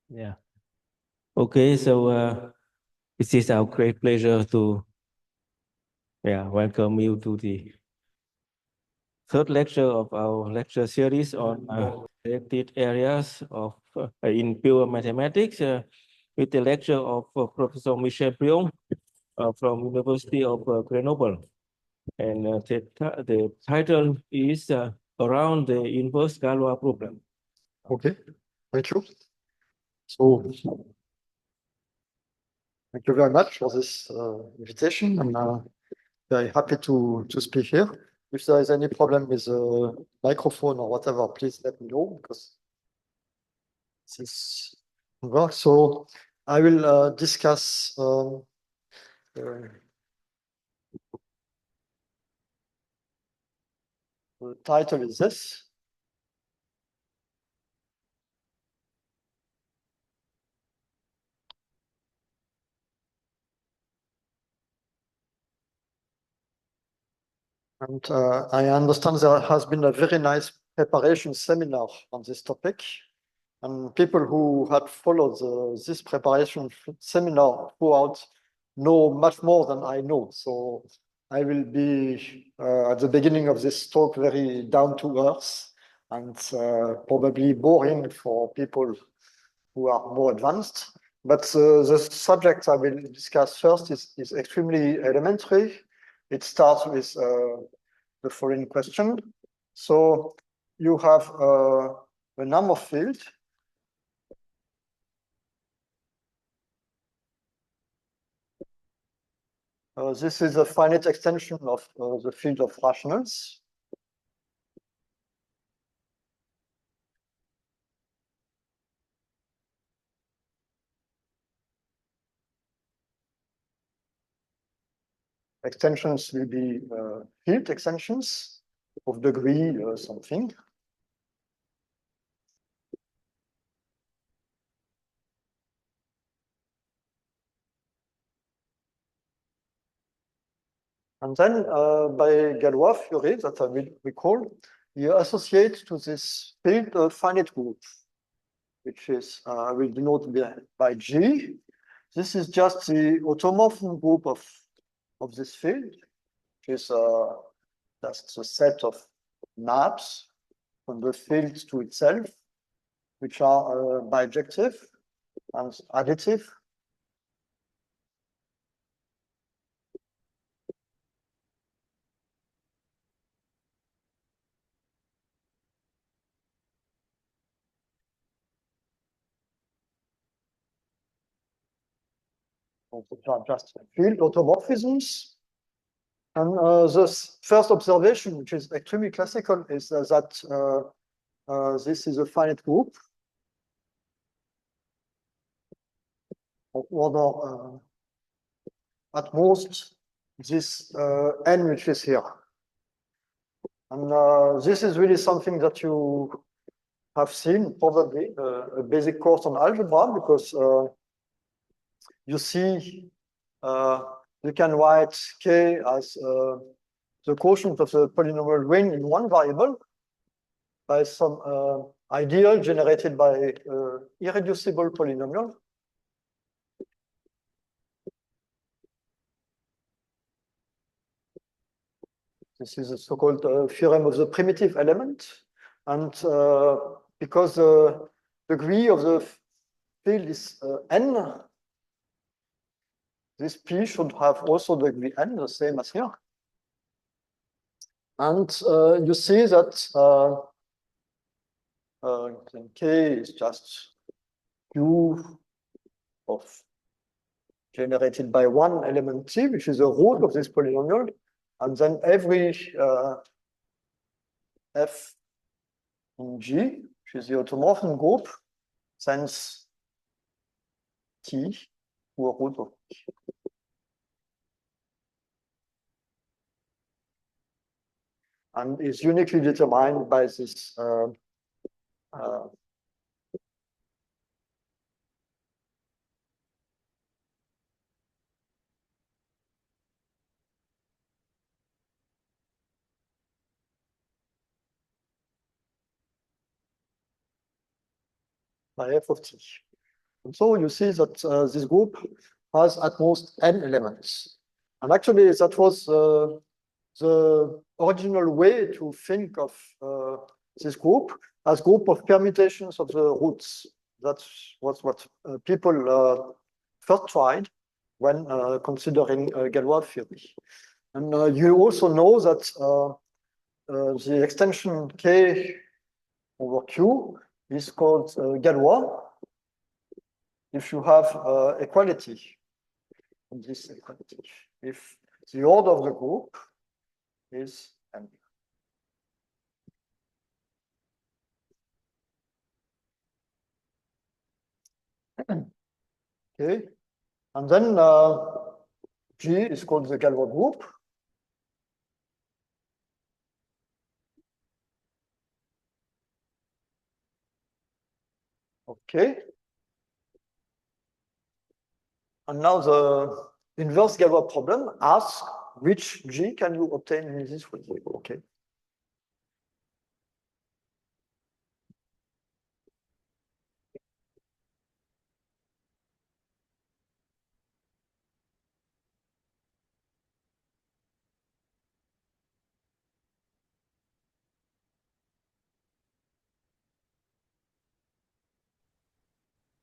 Yeah. Okay, so it is our great pleasure to welcome you to the third lecture of our lecture series on selected areas of in pure mathematics with the lecture of Professor Michel Brion from University of Grenoble. And the title is Around the Inverse Galois Problem. Okay, thank you. So, thank you very much for this invitation. I'm very happy to speak here. If there is any problem with the microphone or whatever, please let me know, because this works. So I will discuss the title is this. And I understand there has been a very nice preparation seminar on this topic. And people who had followed this preparation seminar throughout know much more than I know. So I will be, at the beginning of this talk, very down to earth and probably boring for people who are more advanced. But the subject I will discuss first is extremely elementary. It starts with the following question. So you have a number field. This is a finite extension of the field of rationals. Extensions will be field extensions of degree something. And then by Galois theory that I will recall, you associate to this field a finite group, which is, I will denote by G. This is just the automorphism group of this field, which is just a set of maps from the field to itself, which are bijective and additive. Which are just field automorphisms. And the first observation, which is extremely classical, is that this is a finite group of order at most this n, which is here. And this is really something that you have seen probably a basic course on algebra, because you see you can write k as the quotient of the polynomial ring in one variable, by some ideal generated by irreducible polynomial. This is a so-called theorem of the primitive element. And because the degree of the field is n, this P should have also degree n, the same as here. And you see that K is just Q of generated by one element T, which is the root of this polynomial. And then every F in G, which is the automorphism group, sends T to a root of T. And is uniquely determined by this by f of t. And so you see that this group has at most n elements. And actually, that was the original way to think of this group as group of permutations of the roots. That was what people first tried when considering Galois theory. And you also know that the extension K over Q is called Galois if you have equality in this equality. If the order of the group is n. Okay, and then G is called the Galois group. Okay. And now the inverse Galois problem asks which G can you obtain in this way? Okay.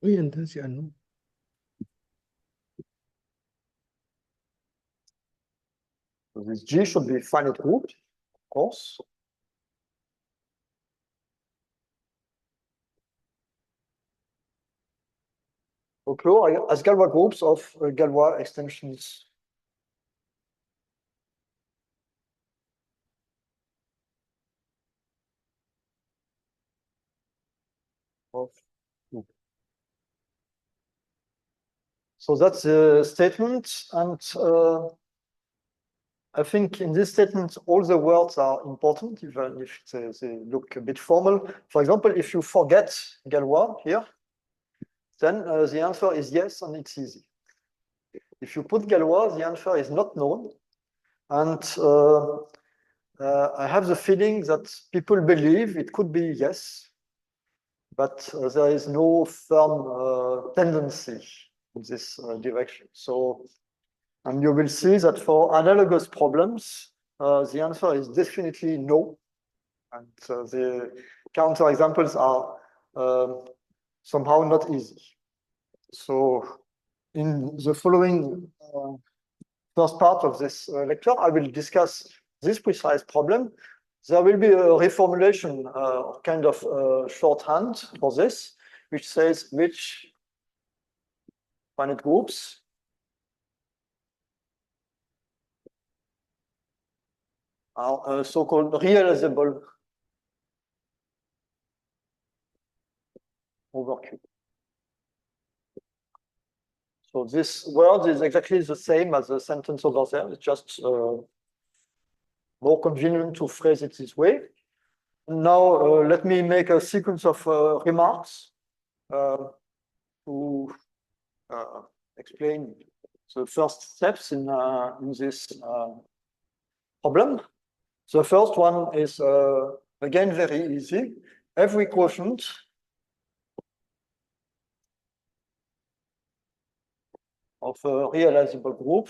Oui, intention. So this G should be finite group, of course. Okay, as Galois groups of Galois extensions. Of group. So that's the statement, and I think in this statement all the words are important, even if they look a bit formal. For example, if you forget Galois here, then the answer is yes, and it's easy. If you put Galois, the answer is not known, and I have the feeling that people believe it could be yes, but there is no firm tendency in this direction. So, and you will see that for analogous problems, the answer is definitely no. And the counterexamples are somehow not easy. So in the following first part of this lecture, I will discuss this precise problem. There will be a reformulation, kind of shorthand for this, which says which finite groups are so-called realizable over Q. So this word is exactly the same as the sentence over there. It's just more convenient to phrase it this way. Now, let me make a sequence of remarks to explain the first steps in this problem. The first one is Again, very easy. Every quotient of a realizable group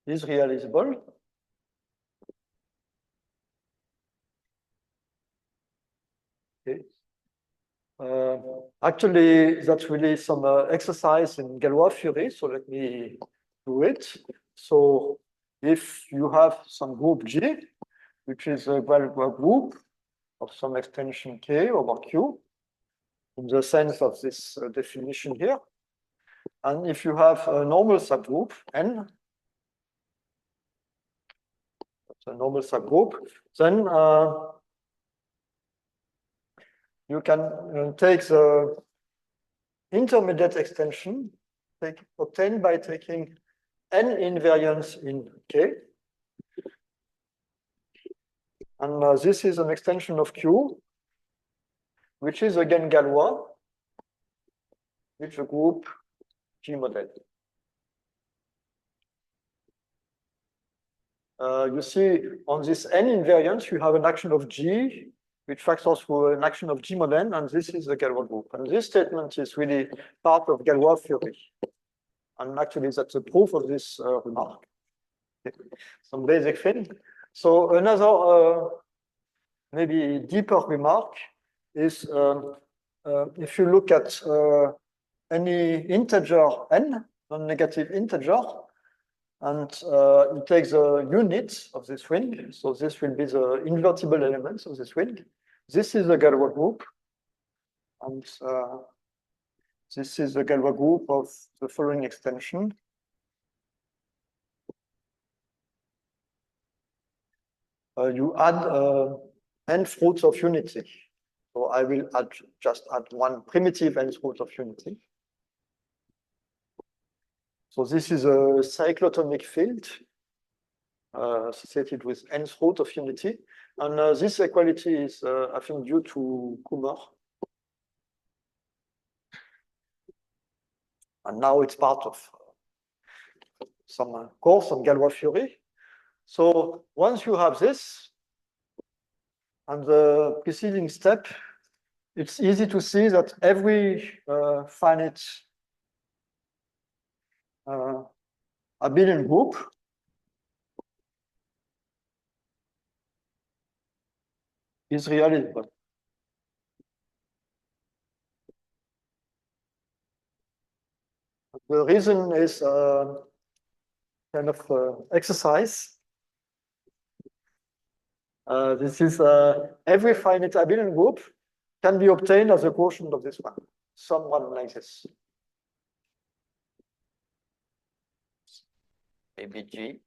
is realizable. Okay. Actually, that's really some exercise in Galois theory, so let me do it. So if you have some group G, which is a Galois group of some extension K over Q, in the sense of this definition here, and if you have a normal subgroup N, that's a normal subgroup, then you can take the intermediate extension obtained by taking n invariants in K. And this is an extension of Q, which is again Galois, with a group G model. You see on this n invariants, you have an action of G, which factors through an action of G model, and this is the Galois group. And this statement is really part of Galois theory. And actually, that's a proof of this remark. Okay. Some basic thing. So another maybe deeper remark is if you look at any integer n, non-negative integer, and you take the unit of this ring, so this will be the invertible elements of this ring. This is the Galois group, and this is the Galois group of the following extension. You add nth roots of unity. So I will just add one primitive nth root of unity. So this is a cyclotomic field associated with nth root of unity. And this equality is, I think, due to Kummer. And now it's part of some course on Galois theory. So once you have this, and the preceding step, it's easy to see that every finite abelian group is realizable. The reason is kind of exercise. This is every finite abelian group can be obtained as a quotient of this one, someone like this. Maybe G.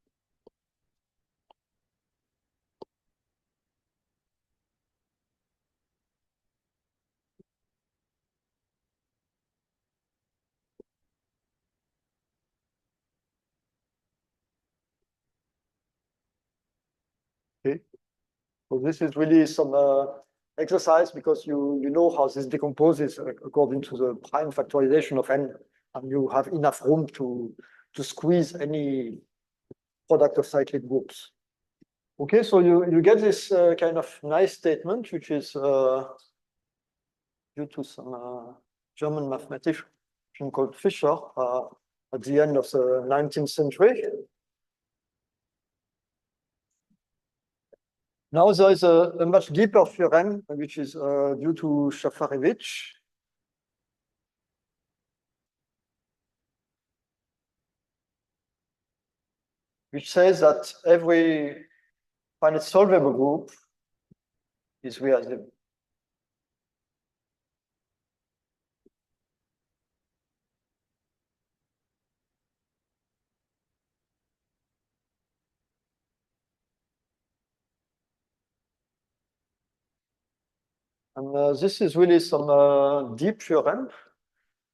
Okay. So this is really some exercise because you know how this decomposes according to the prime factorization of n, and you have enough room to squeeze any product of cyclic groups. Okay, so you get this kind of nice statement, which is due to some German mathematician called Fischer at the end of the 19th century. Now there is a much deeper theorem, which is due to Shafarevich. Which says that every finite solvable group is realizable. And this is really some deep theorem,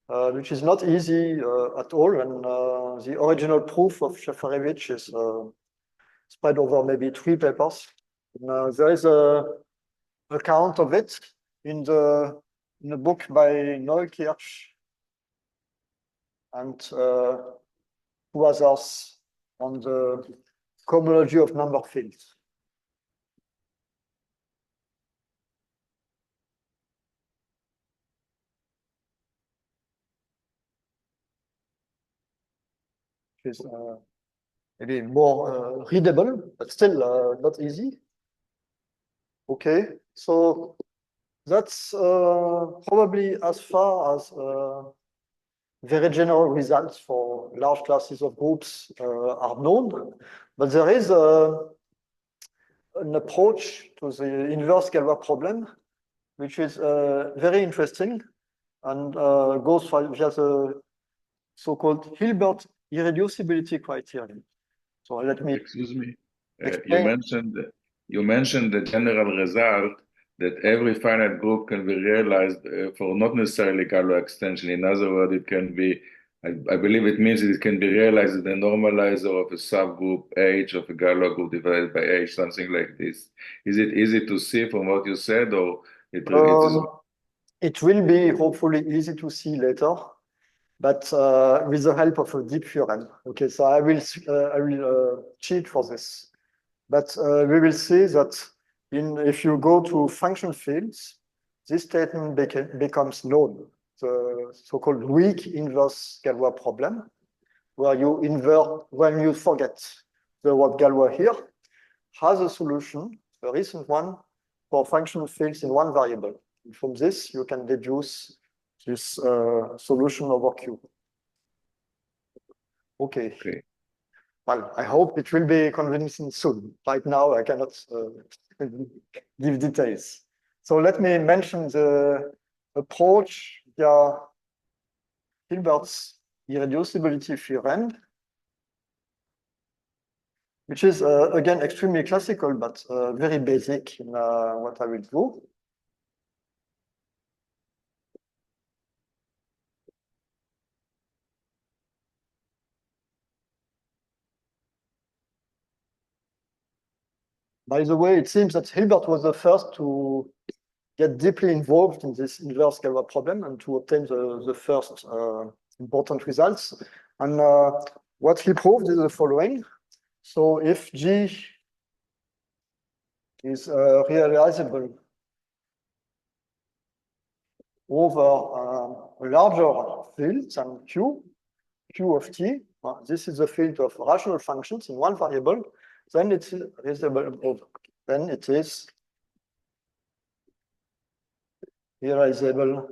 which is not easy at all. And the original proof of Shafarevich is spread over maybe 3 papers. And, there is a account of it in the book by Neukirch and 2 others on the cohomology of number fields. Which is maybe more readable, but still not easy. Okay, so that's probably as far as very general results for large classes of groups are known, but there is an approach to the inverse Galois problem, which is very interesting and goes via the so-called Hilbert irreducibility criterion. So let me excuse me. explain. You mentioned the general result that every finite group can be realized for not necessarily Galois extension. In other words, it can be, I believe it means it can be realized as the normalizer of a subgroup H of a Galois group divided by H, something like this. Is it easy to see from what you said, or it is? It will be hopefully easy to see later, but with the help of a deep theorem. Okay, so I will cheat for this, but we will see that if you go to function fields, this statement becomes known, the so-called weak inverse Galois problem, where you invert when you forget the word Galois here, has a solution, a recent one, for function fields in one variable. And from this, you can deduce this solution over Q. Okay. Well, I hope it will be convincing soon. Right now, I cannot give details. So let me mention the approach via Hilbert's irreducibility theorem, which is, again, extremely classical, but very basic in what I will do. By the way, it seems that Hilbert was the first to get deeply involved in this inverse Galois problem and to obtain the first important results. And what he proved is the following. So if G is realizable over a larger field than Q of t, this is the field of rational functions in one variable, then it is realizable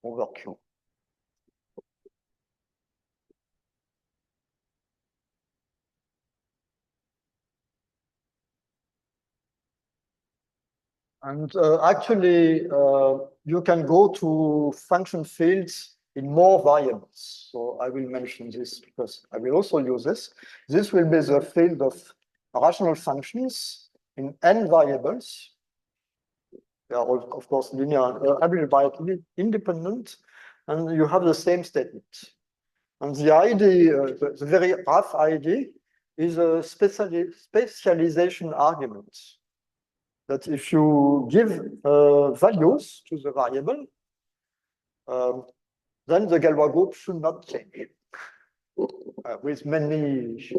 over Q. And actually, you can go to function fields in more variables. So I will mention this because I will also use this. This will be the field of rational functions in n variables. They are, of course, linear, algebraically independent, and you have the same statement. And the idea, the very rough idea, is a specialization argument. That if you give values to the variable, then the Galois group should not change. With many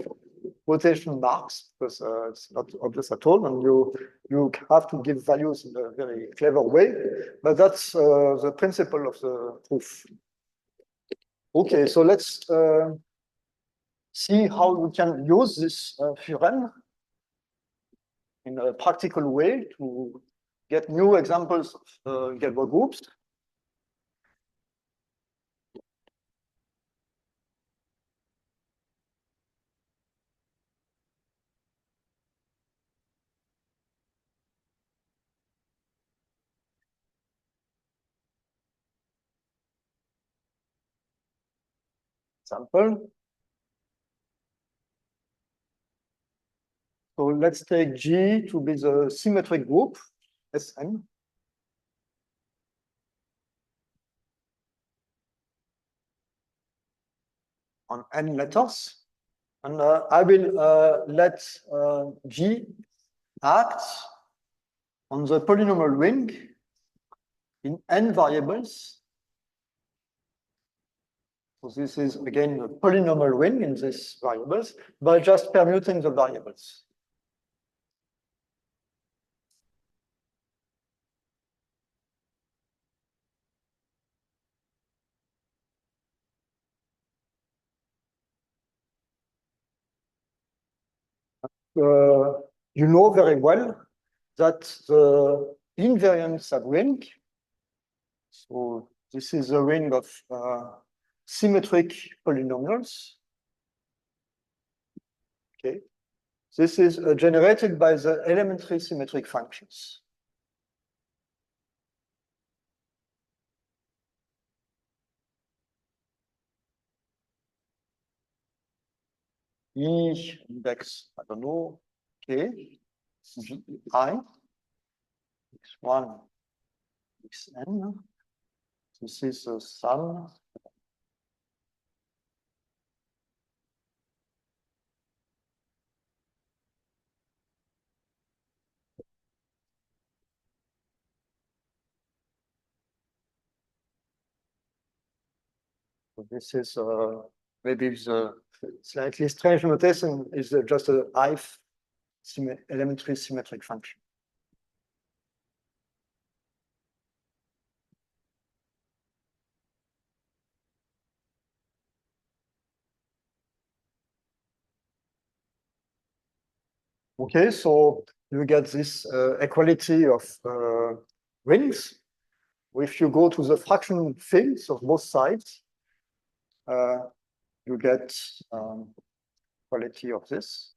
quotation marks, because it's not obvious at all, and you have to give values in a very clever way, but that's the principle of the proof. Okay, so let's see how we can use this theorem in a practical way to get new examples of Galois groups. Example. So let's take G to be the symmetric group, Sn. On n letters. And I will let G act on the polynomial ring in n variables So this is, again, a polynomial ring in these variables by just permuting the variables. You know very well that the invariance of ring, so this is a ring of symmetric polynomials. Okay, this is generated by the elementary symmetric functions. E index, I don't know, K, G, I, X1, Xn. This is the sum. So this is maybe the slightly strange notation is just a ith elementary symmetric function. Okay, so you get this equality of rings. If you go to the fraction fields of both sides, you get quality of this.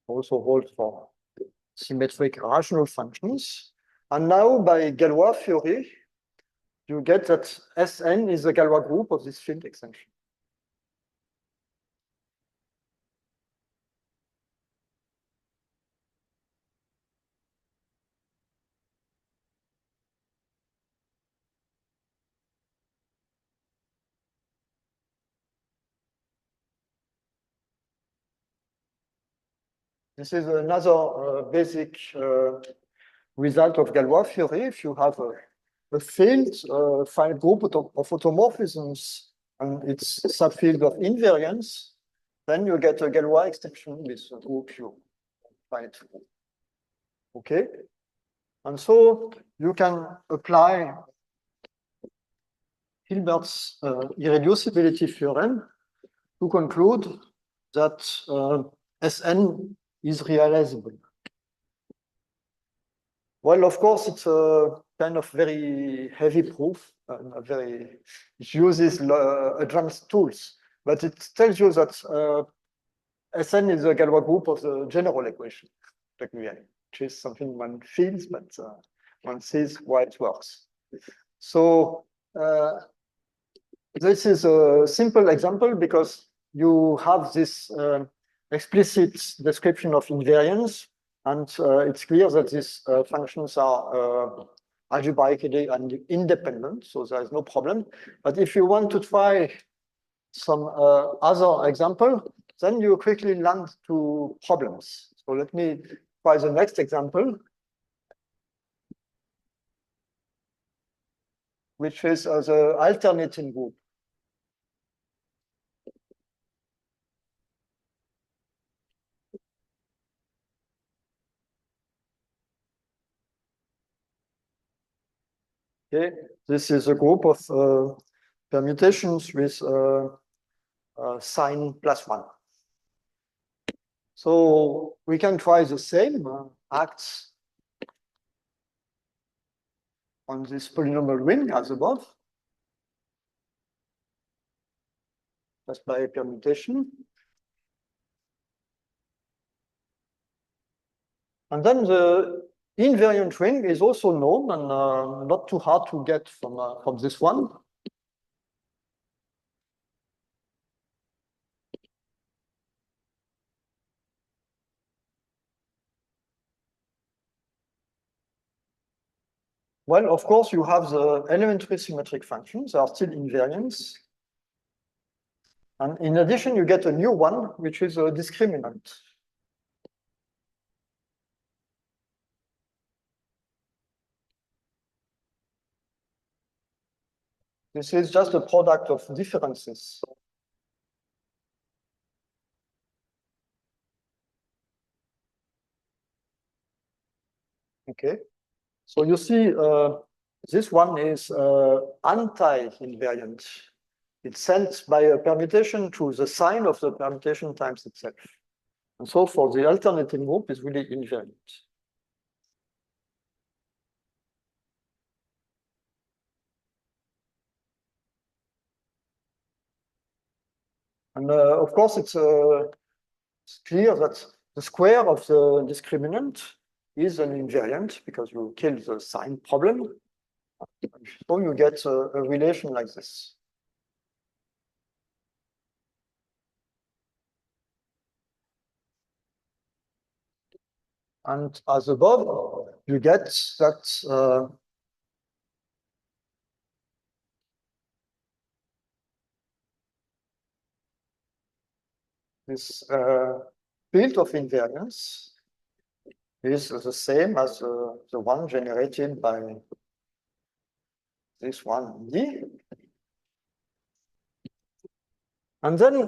Also hold for symmetric rational functions. And now by Galois theory, you get that Sn is the Galois group of this field extension. This is another basic result of Galois theory. If you have a field, finite group of automorphisms, and its subfield of invariance, then you get a Galois extension with a group you find. Okay, and so you can apply Hilbert's irreducibility theorem to conclude that Sn is realizable. Well, of course, it's a kind of very heavy proof, it uses advanced tools, but it tells you that Sn is a Galois group of the general equation, which is something one feels, but one sees why it works. So this is a simple example because you have this explicit description of invariance, and it's clear that these functions are algebraically independent, so there is no problem. But if you want to try some other example, then you quickly land to problems. So let me try the next example, which is the alternating group. Okay, this is a group of permutations with sign +1. So we can try the same acts on this polynomial ring as above, just by permutation. And then the invariant ring is also known and not too hard to get from this one. Well, of course, you have the elementary symmetric functions. They are still invariants. And in addition, you get a new one, which is a discriminant. This is just a product of differences. Okay, so you see, this one is anti-invariant. It's sent by a permutation to the sign of the permutation times itself. And so for the alternating group is really invariant. And of course, it's clear that the square of the discriminant is an invariant because you kill the sign problem. So you get a relation like this. And as above, you get that this field of invariance is the same as the one generated by this one D. And then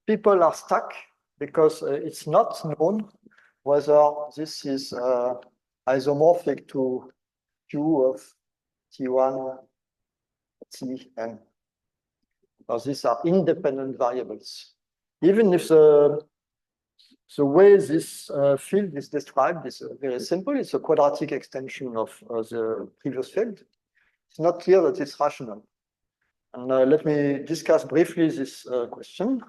people are stuck because it's not known whether this is isomorphic to Q of T1, Tn. Because these are independent variables. Even if the way this field is described is very simple, it's a quadratic extension of the previous field. It's not clear that it's rational. And let me discuss briefly this question.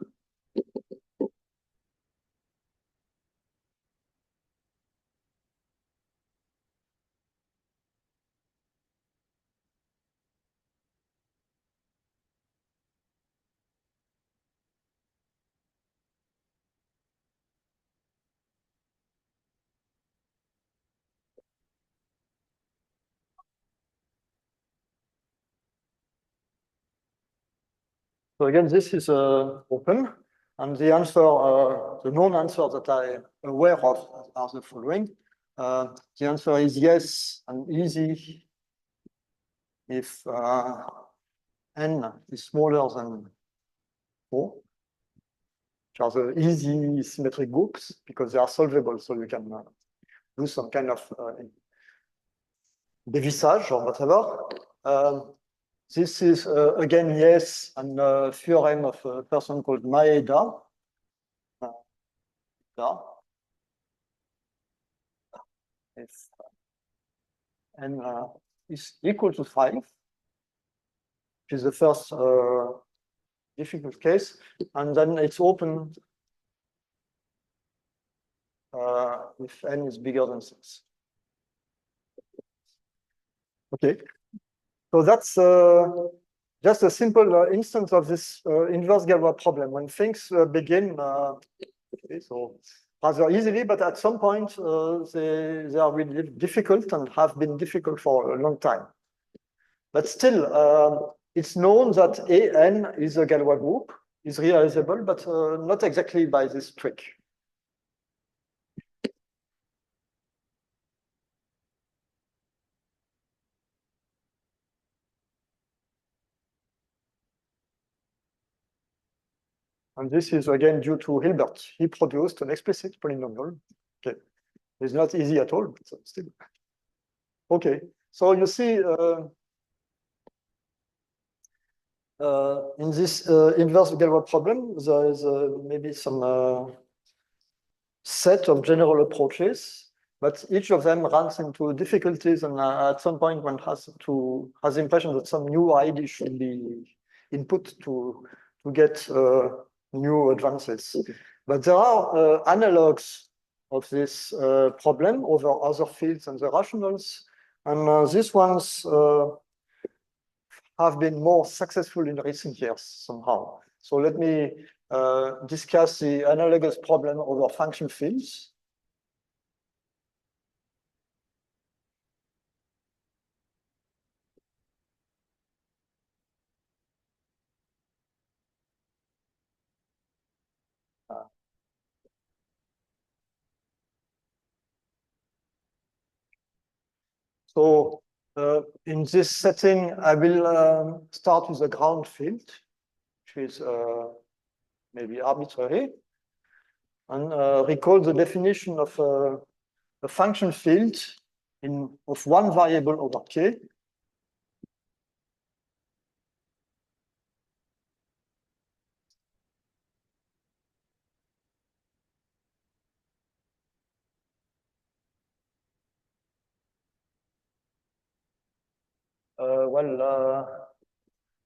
So again, this is open, and the answer, the known answer that I'm aware of are the following. The answer is yes and easy if n is smaller than 4, which are the easy symmetric groups because they are solvable, so you can do some kind of dévissage or whatever. This is again yes, and a theorem of a person called Maeda. If n is equal to 5, which is the first difficult case, and then it's open if n is bigger than 6. Okay, so that's just a simple instance of this inverse Galois problem. When things begin, okay, so rather easily, but at some point they are really difficult and have been difficult for a long time. But still, it's known that AN is a Galois group, is realizable, but not exactly by this trick. And this is again due to Hilbert. He produced an explicit polynomial. Okay, it's not easy at all, but still. Okay, so you see in this inverse Galois problem, there is maybe some set of general approaches, but each of them runs into difficulties, and at some point one has the impression that some new ID should be input to get new advances. But there are analogs of this problem over other fields and the rationals, and these ones have been more successful in recent years somehow. So let me discuss the analogous problem over function fields. So in this setting, I will start with a ground field, which is maybe arbitrary, and recall the definition of a function field of one variable over k.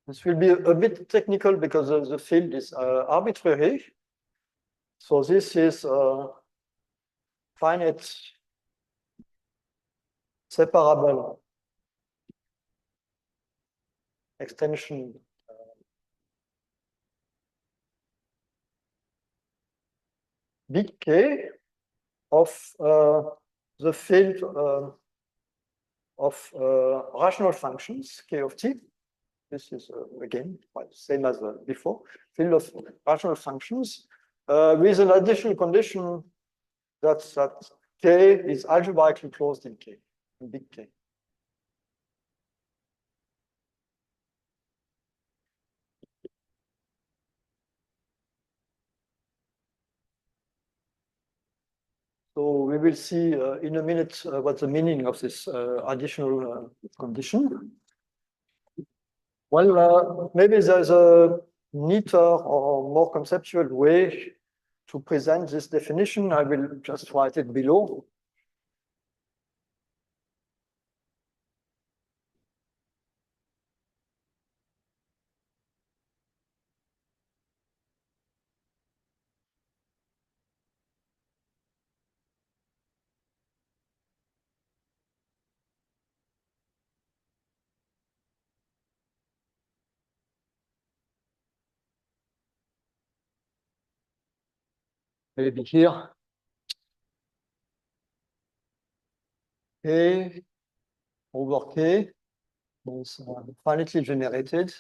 This will be a bit technical because the field is arbitrary. So this is finite separable extension big K of the field of rational functions, K of t. This is, again, same as before, field of rational functions with an additional condition that K is algebraically closed in K, in big K. So we will see in a minute what's the meaning of this additional condition. Well, maybe there's a neater or more conceptual way to present this definition. I will just write it below. Maybe here. K over K is finitely generated.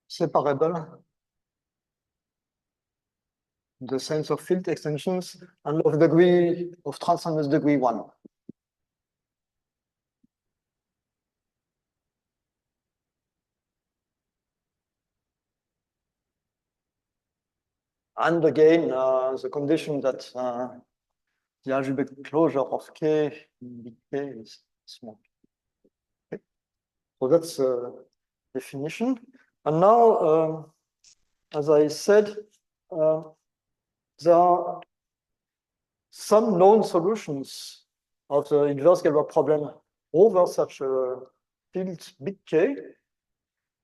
Separable in the sense of field extensions and of degree of transcendence degree 1. And again, the condition that the algebraic closure of K in big K is small. Okay. So that's the definition. And now, as I said, there are some known solutions of the inverse Galois problem over such a field big K.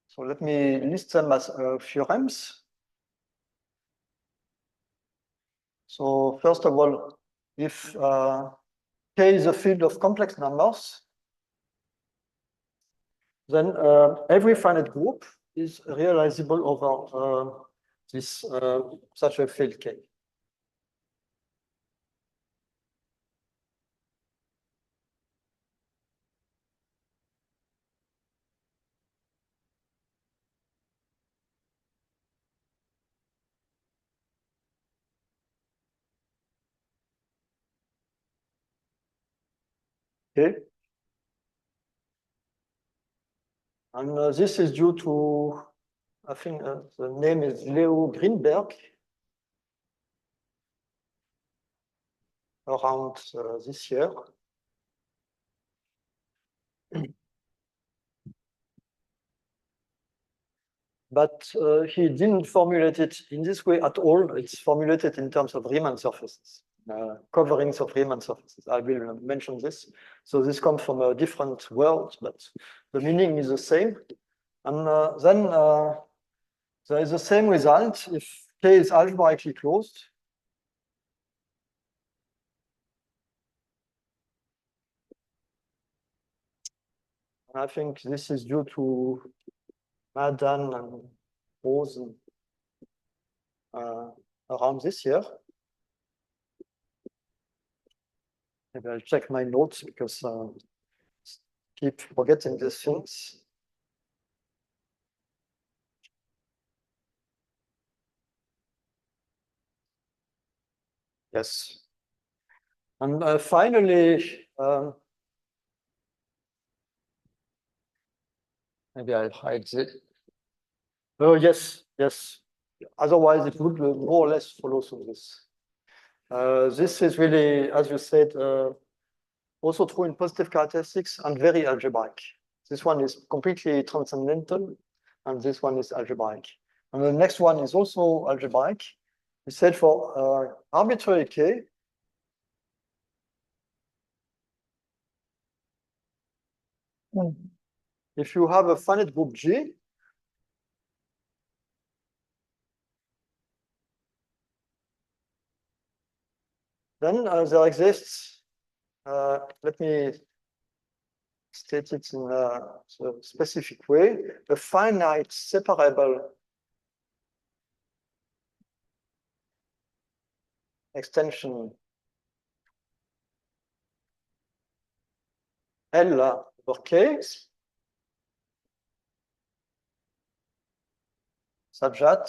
So let me list them as theorems. So first of all, if K is a field of complex numbers, then every finite group is realizable over this such a field K. Okay. And this is due to, I think the name is Leo Greenberg, around this year. But he didn't formulate it in this way at all. It's formulated in terms of Riemann surfaces, coverings of Riemann surfaces. I will mention this. So this comes from a different world, but the meaning is the same. And then there is the same result if K is algebraically closed. And I think this is due to Madan and Rosen around this year. Maybe I'll check my notes because I keep forgetting these things. Yes. And finally, maybe I'll hide it. Oh, yes, yes. Otherwise, it would more or less follow through this. This is really, as you said, also true in positive characteristics and very algebraic. This one is completely transcendental, and this one is algebraic. And the next one is also algebraic. We said for arbitrary k, if you have a finite group G, then there exists, let me state it in a specific way, a finite separable extension L over K, such that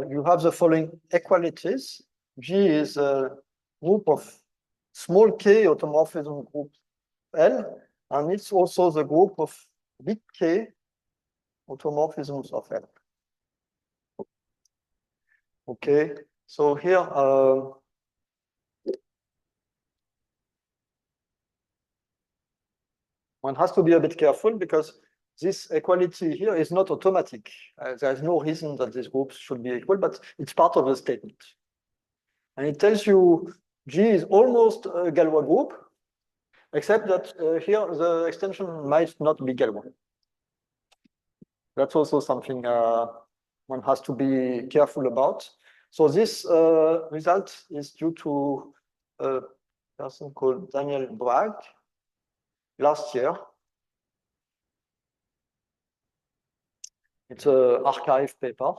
you have the following equalities. G is a group of small k automorphism group L, and it's also the group of big k automorphisms of L. Okay, so here one has to be a bit careful because this equality here is not automatic. There's no reason that these groups should be equal, but it's part of the statement. And it tells you G is almost a Galois group, except that here the extension might not be Galois. That's also something one has to be careful about. So this result is due to a person called Daniel Bragg last year. It's an archive paper,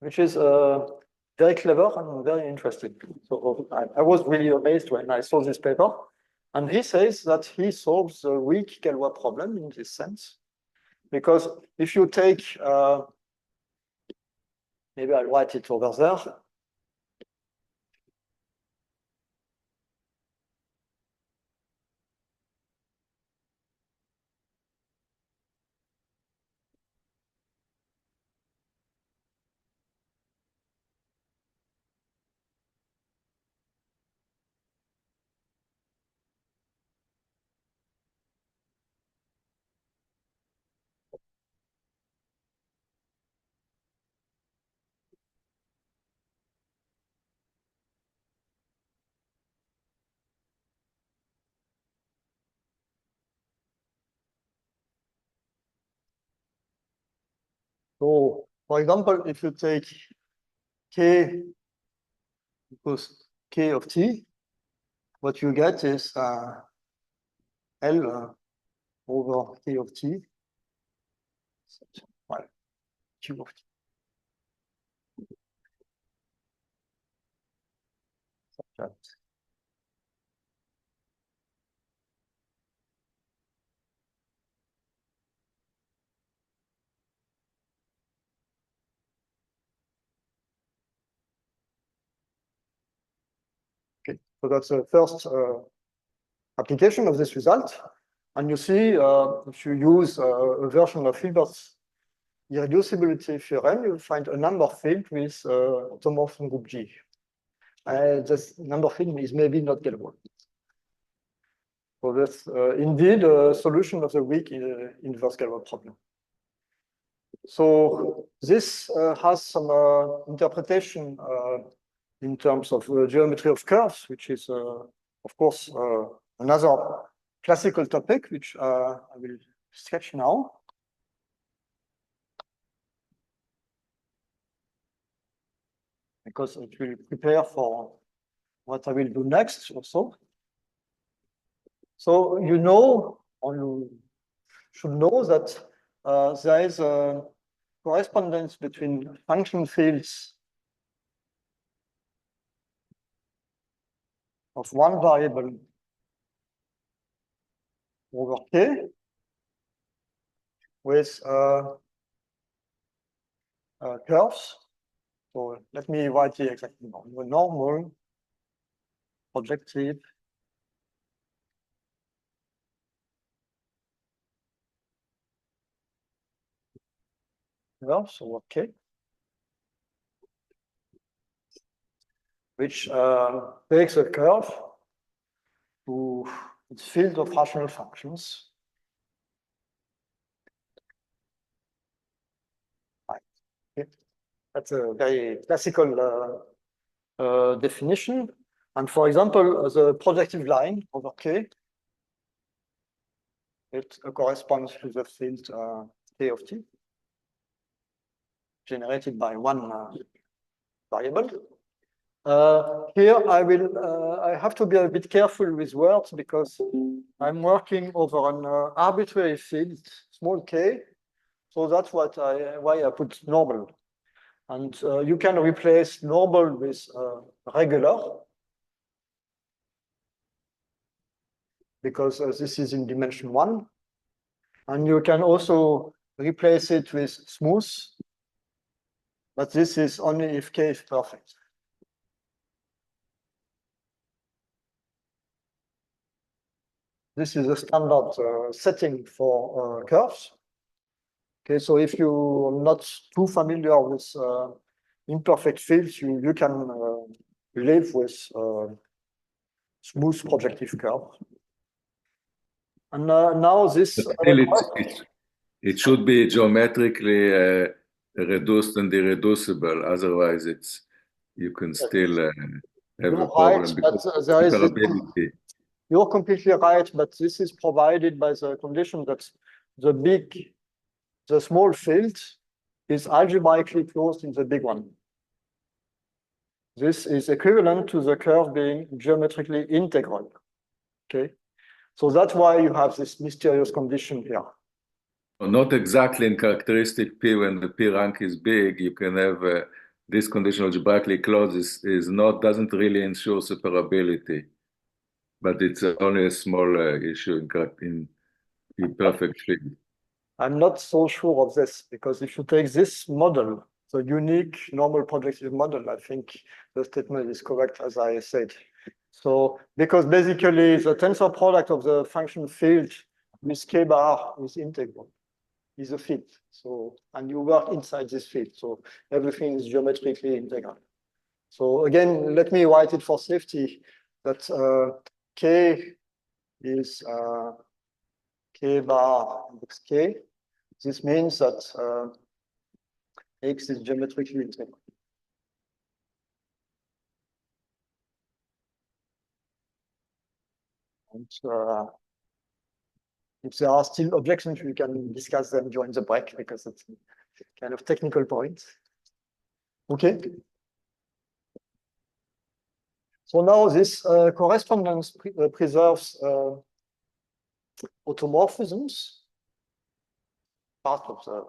which is very clever and very interesting. So I was really amazed when I saw this paper. And he says that he solves the weak Galois problem in this sense. Because if you take, maybe I'll write it over there. So, for example, if you take k equals k of t, what you get is L over k of t, well, q of t. That. Okay, so that's the first application of this result. And you see, if you use a version of Hilbert's irreducibility theorem, you'll find a number field with automorphism group G. This number field is maybe not Galois. So that's indeed a solution of the weak inverse Galois problem. So this has some interpretation in terms of geometry of curves, which is, of course, another classical topic, which I will sketch now. Because it will prepare for what I will do next also. So you know, or you should know that there is a correspondence between function fields of one variable over k with curves. So let me write the exact normal projective curve, so okay, which takes a curve to its field of rational functions. Okay. That's a very classical definition. And for example, the projective line over K, it corresponds to the field K of T, generated by one variable. Here I have to be a bit careful with words because I'm working over an arbitrary field, small k. So that's why I put normal. And you can replace normal with regular, because this is in dimension 1. And you can also replace it with smooth, but this is only if K is perfect. This is a standard setting for curves. Okay, so if you're not too familiar with imperfect fields, you can live with smooth projective curve. And now this. Still it should be geometrically reduced and irreducible. Otherwise, you can still have a problem because of separability. You're completely right, but this is provided by the condition that the small field is algebraically closed in the big one. This is equivalent to the curve being geometrically integral. Okay, so that's why you have this mysterious condition here. Not exactly in characteristic P when the P rank is big, you can have this condition algebraically closed doesn't really ensure separability, but it's only a small issue in perfect field. I'm not so sure of this because if you take this model, the unique normal projective model, I think the statement is correct as I said. So because basically the tensor product of the function field with K bar is integral, is a field. So, and you work inside this field. So everything is geometrically integral. So again, let me write it for safety that K is K bar xk. This means that X is geometrically integral. And if there are still objections, we can discuss them during the break because it's kind of technical point. Okay. So now this correspondence preserves automorphisms, part of the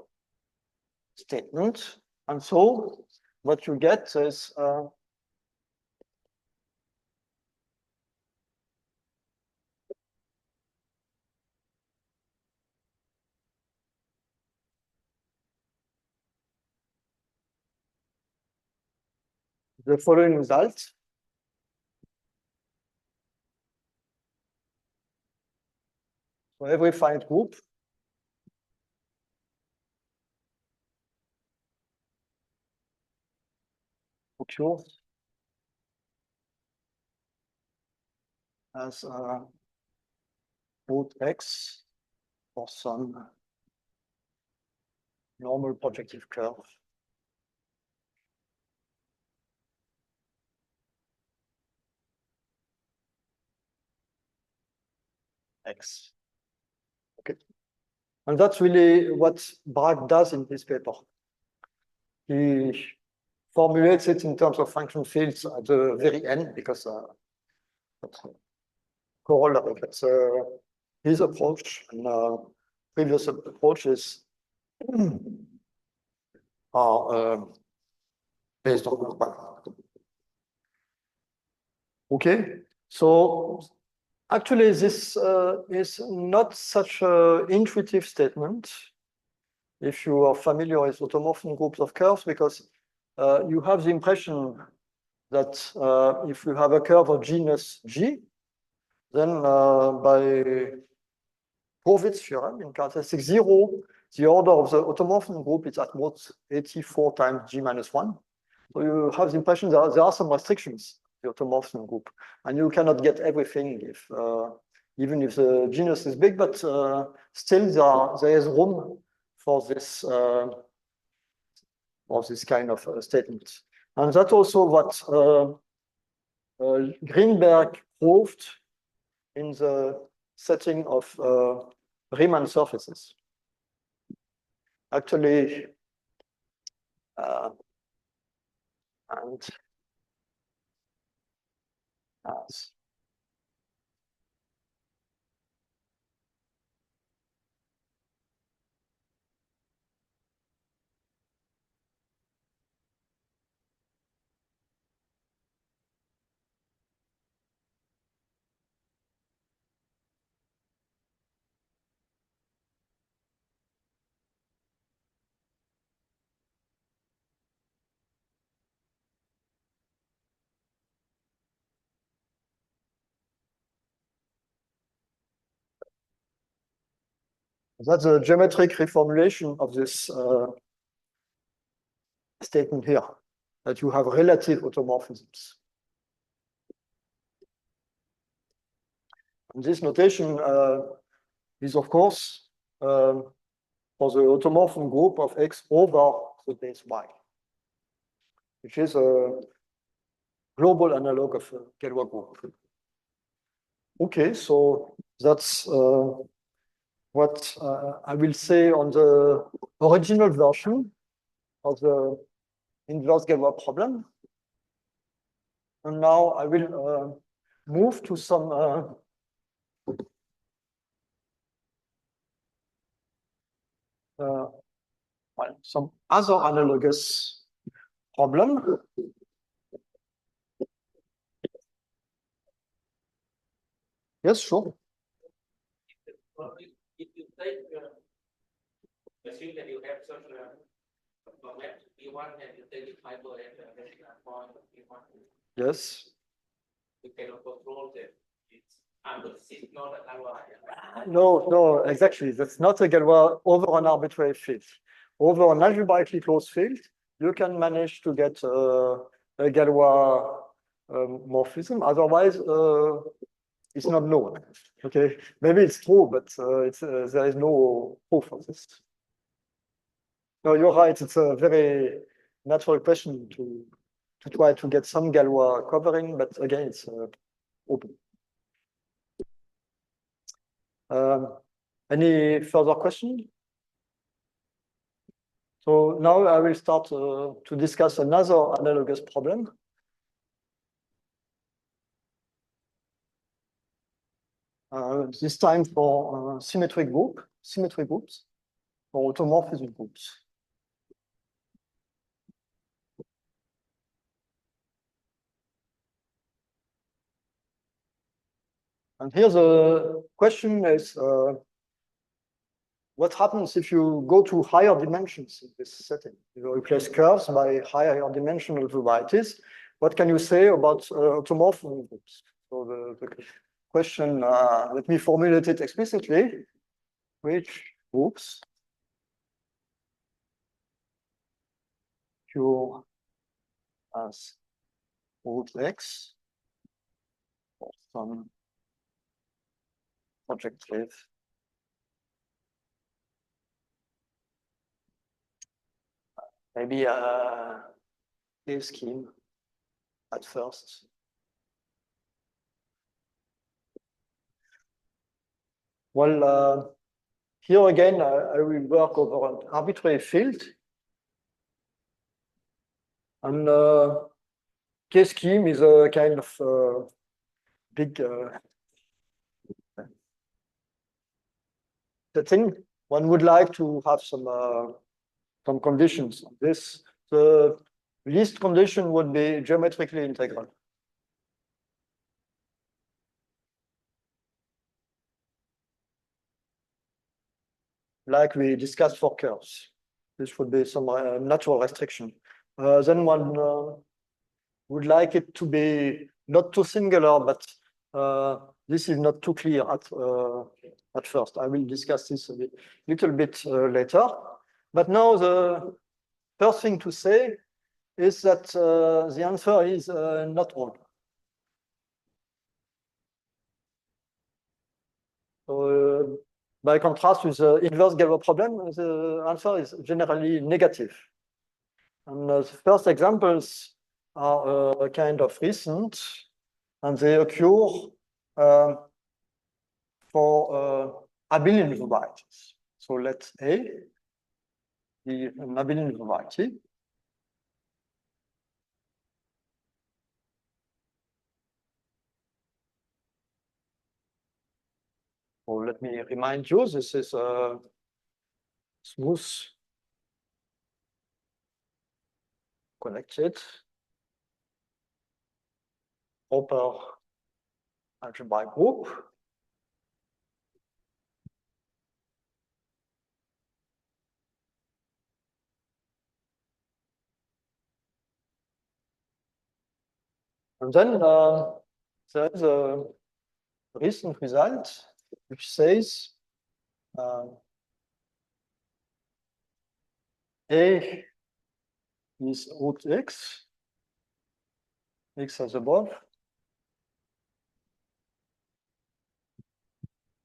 statement. And so what you get is the following result. For every finite group, occurs as root x for some normal projective curve. X. Okay. And that's really what Bragg does in this paper. He formulates it in terms of function fields at the very end because that's corollary. That's his approach, and previous approaches are based on that. Okay, so actually this is not such an intuitive statement if you are familiar with automorphism groups of curves, because you have the impression that if you have a curve of genus G, then by Hurwitz's theorem in characteristic 0, the order of the automorphism group is at most 84 times G minus 1. So you have the impression that there are some restrictions to the automorphism group, and you cannot get everything if even if the genus is big, but still there is room for this kind of statement. And that's also what Greenberg proved in the setting of Riemann surfaces. Actually, and as that's a geometric reformulation of this statement here, that you have relative automorphisms. And this notation is, of course, for the automorphism group of X over the base Y, which is a global analog of a Galois group. Okay, so that's what I will say on the original version of the inverse Galois problem. And now I will move to some other analogous problem. Yes, sure. If you take, assume that you have such a format B1 and you take it fiber and point B1. Yes. You cannot control that. It's not a Galois. No, exactly. That's not a Galois over an arbitrary field. Over an algebraically closed field, you can manage to get a Galois morphism. Otherwise, it's not known. Okay, maybe it's true, but there is no proof of this. No, you're right. It's a very natural question to try to get some Galois covering, but again, it's open. Any further question? So now I will start to discuss another analogous problem. This time for symmetry groups, for automorphism groups. And here the question is, what happens if you go to higher dimensions in this setting? You replace curves by higher dimensional varieties. What can you say about automorphism groups? So the question, let me formulate it explicitly. Which groups Q as root X or some projective maybe a scheme at first. Well, here again, I will work over an arbitrary field. And K-scheme is a kind of big setting. One would like to have some conditions on this. The least condition would be geometrically integral. Like we discussed for curves. This would be some natural restriction. then one would like it to be not too singular, but this is not too clear at first. I will discuss this a little bit later. But now the first thing to say is that the answer is not all. So, by contrast with the inverse Galois problem, the answer is generally negative. And the first examples are kind of recent, and they occur for abelian varieties. So let A be an abelian variety. So let me remind you, this is a smooth connected proper algebraic group. And then there is a recent result which says A is root x as above,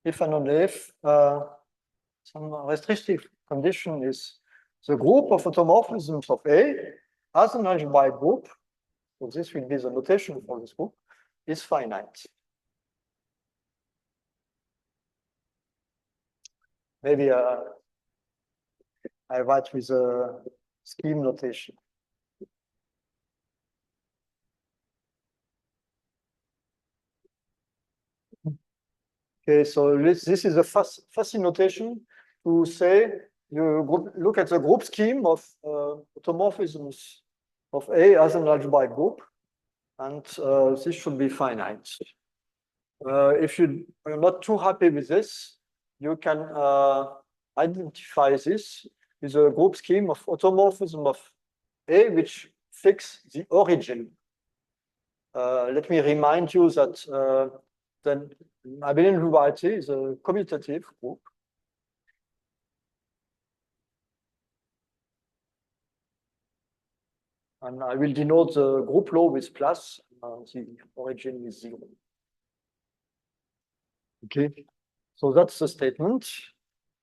if and only if some restrictive condition is the group of automorphisms of A as an algebraic group, so this will be the notation for this group, is finite. Maybe I write with a scheme notation. Okay, so this is a fussy notation to say you look at the group scheme of automorphisms of A as an algebraic group, and this should be finite. If you are not too happy with this, you can identify this with a group scheme of automorphism of A, which fix the origin. Let me remind you that then abelian variety is a commutative group. And I will denote the group law with plus, the origin is 0. Okay, so that's the statement.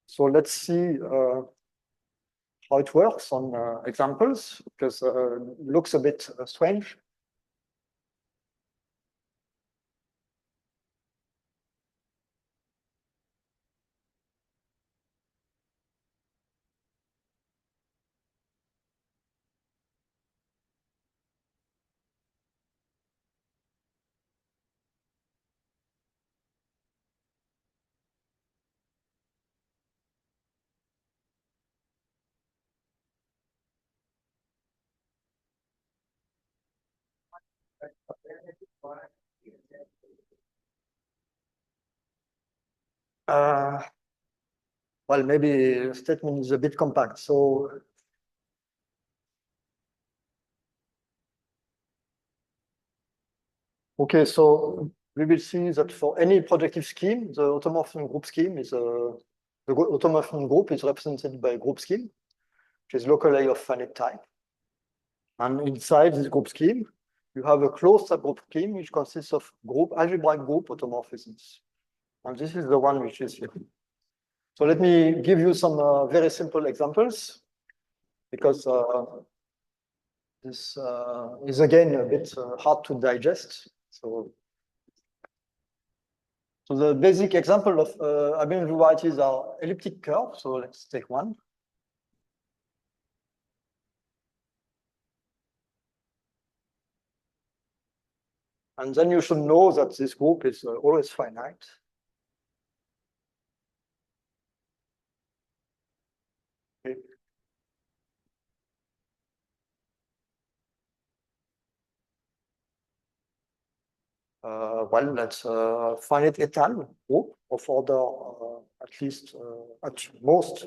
So let's see how it works on examples, because it looks a bit strange. Well, maybe the statement is a bit compact. So okay, so we will see that for any projective scheme, the automorphism group scheme is the automorphism group is represented by a group scheme, which is locally of finite type. And inside this group scheme, you have a closed subgroup scheme which consists of algebraic group automorphisms. And this is the one which is here. So let me give you some very simple examples, because this is again a bit hard to digest. So the basic example of abelian varieties are elliptic curves. So let's take one. And then you should know that this group is always finite. Okay. Well, that's a finite étale group of order at least at most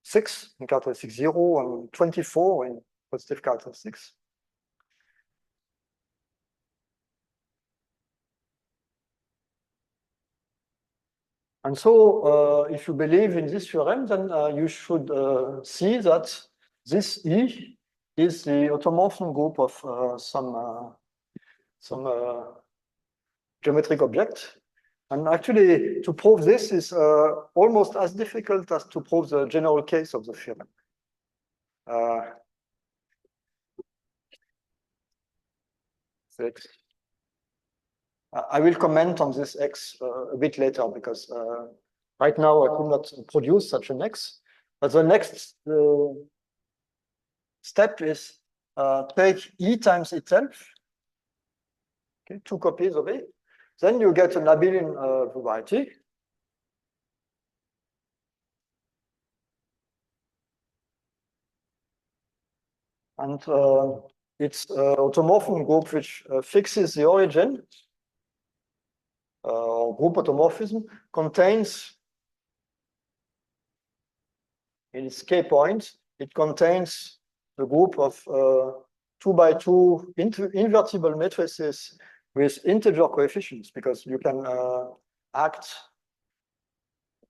6 in characteristic 0 and 24 in positive characteristics. And so if you believe in this theorem, then you should see that this E is the automorphism group of some geometric object. And actually, to prove this is almost as difficult as to prove the general case of the theorem. I will comment on this X a bit later because right now I could not produce such an X. But the next step is take E times itself, okay, 2 copies of it. Then you get an abelian variety. And it's automorphism group which fixes the origin. Group automorphism contains, in its k points, it contains the group of 2 by 2 invertible matrices with integer coefficients, because you can act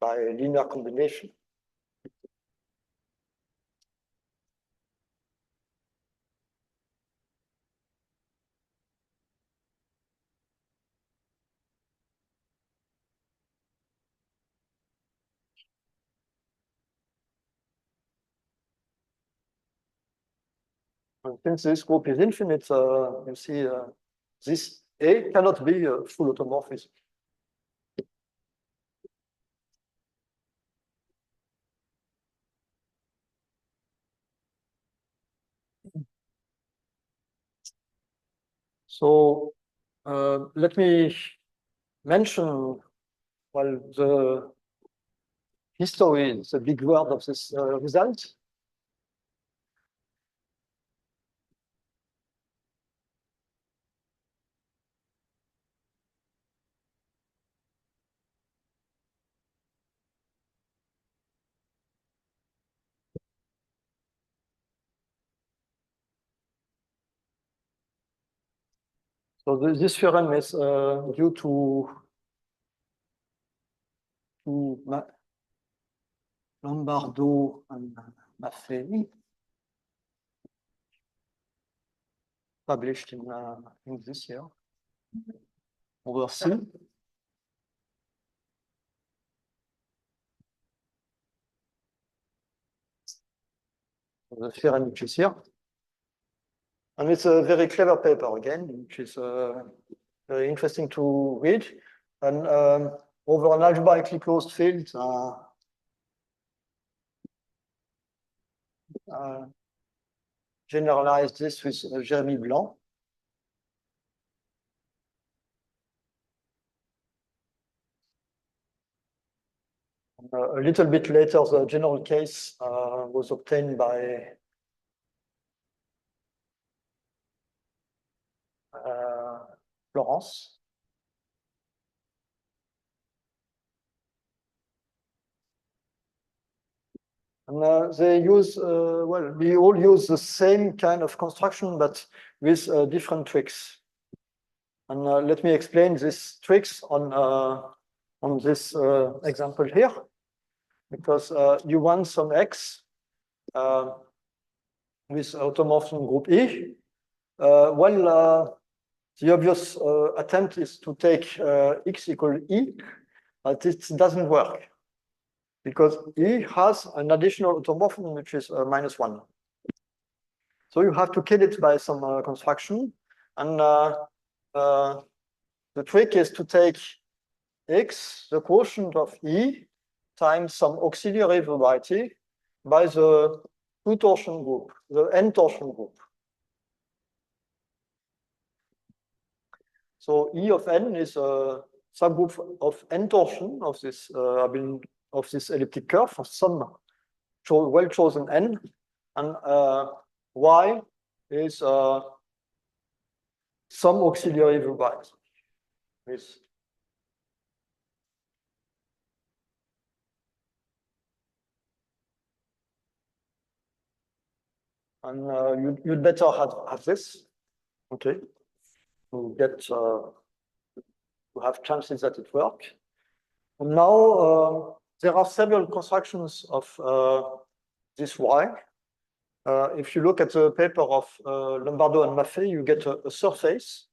by linear combination. And since this group is infinite, you see this A cannot be a full automorphism. So let me mention, well, the history is a big word of this result. So this theorem is due to Lombardo and Maffei, published in this year, over C. The theorem which is here. And it's a very clever paper again, which is very interesting to read. And over an algebraically closed field, generalized this with Jeremy Blanc. A little bit later, the general case was obtained by Florence. And they use, well, we all use the same kind of construction, but with different tricks. And let me explain these tricks on this example here, because you want some X with automorphism group E. Well, the obvious attempt is to take X equal E, but it doesn't work, because E has an additional automorphism which is -1. So you have to kill it by some construction. And the trick is to take X, the quotient of E, times some auxiliary variety by the 2 torsion group, the n torsion group. So E of n is a subgroup of n torsion of this elliptic curve for some well-chosen n, and Y is some auxiliary variety. And you'd better have this, okay, to get to have chances that it works. And now there are several constructions of this Y. If you look at the paper of Lombardo and Maffei, you get a surface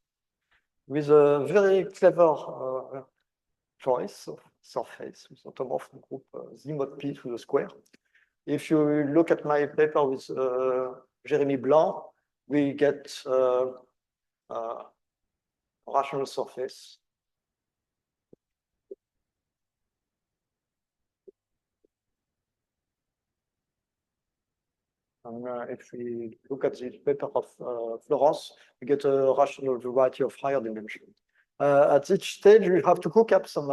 with a very clever choice of surface with automorphism group Z mod P to the square. If you look at my paper with Jérémy Blanc, we get rational surface. And if we look at the paper of Florence, we get a rational variety of higher dimension. At each stage, we have to cook up some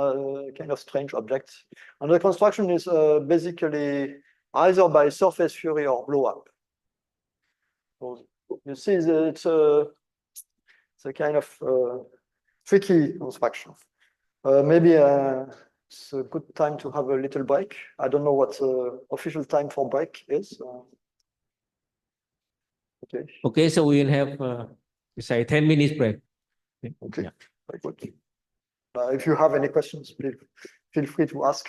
kind of strange objects. And the construction is basically either by surface Fourier or blow up. So you see, it's a kind of tricky construction. Maybe it's a good time to have a little break. I don't know what the official time for break is. Okay. Okay, so we will have say 10 minutes break. Okay. Yeah. Very good. If you have any questions, please feel free to ask.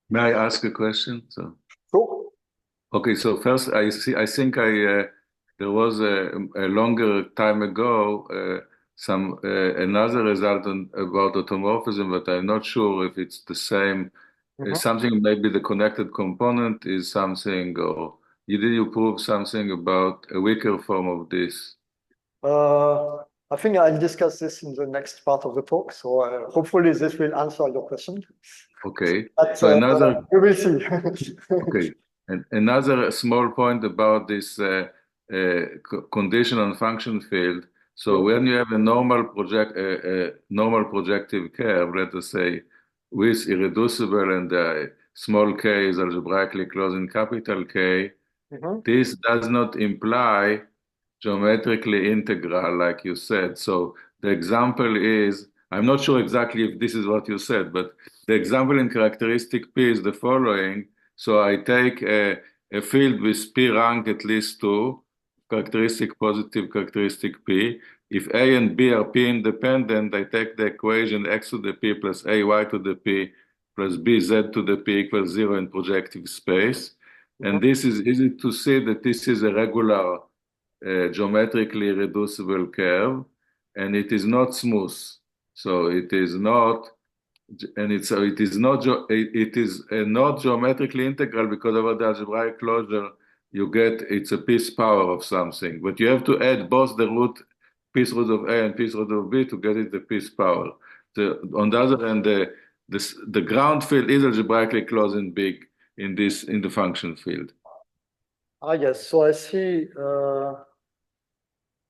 May I ask a question? So, Sure. okay, so first I think there was a longer time ago another result about automorphism, but I'm not sure if it's the same. Something, maybe the connected component is something, or did you prove something about a weaker form of this? I think I'll discuss this in the next part of the talk. So hopefully this will answer your question. Okay. But, So another. we will see. Okay. And another small point about this condition on function field. So when you have a normal projective curve, let us say, with irreducible and small k is algebraically closed in capital K, this does not imply geometrically integral, like you said. So the example is, I'm not sure exactly if this is what you said, but the example in characteristic P is the following. So I take a field with P rank at least 2, characteristic positive, characteristic P. If A and B are P independent, I take the equation x to the P plus A y to the P plus B z to the P equals 0 in projective space. And this is easy to see that this is a regular geometrically reducible curve, and it is not smooth. So it is not, and it is not geometrically integral because over the algebraic closure you get it's a piece power of something, but you have to add both the piece root of A and piece root of B to get it the piece power. On the other hand, the ground field is algebraically closed in big in the function field. Yes, so I see.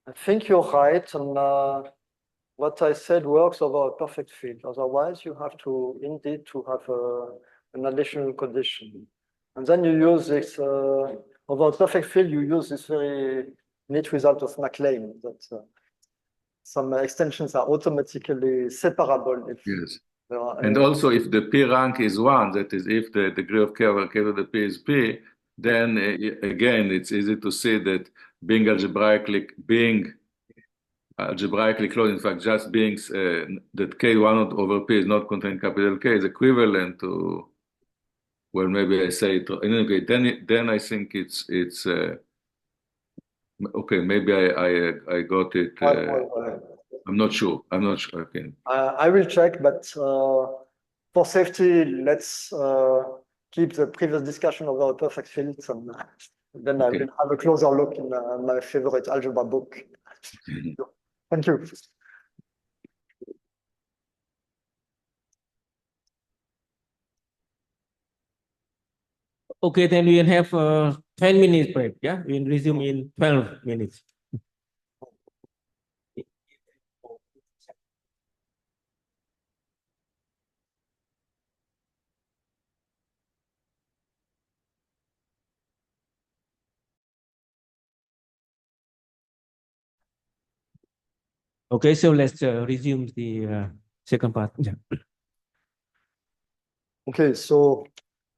I think you're right, and what I said works over a perfect field. Otherwise, you have to indeed to have an additional condition, and then you use this over a perfect field. You use this very neat result of MacLane that some extensions are automatically separable. Yes. And also, if the P rank is 1, that is, if the degree of K over K to the P is P, then again, it's easy to see that being algebraically closed, in fact, just being that K1 over P is not contained capital K is equivalent to, well, maybe I say it, anyway, then I think it's okay, maybe I got it. I'm not sure. Okay. I will check, but for safety, let's keep the previous discussion over a perfect field, and then I will have a closer look in my favorite algebra book. Thank you. Okay, then we will have 10 minutes break. Yeah, we will resume in 12 minutes. Okay, so let's resume the second part. Yeah. Okay, so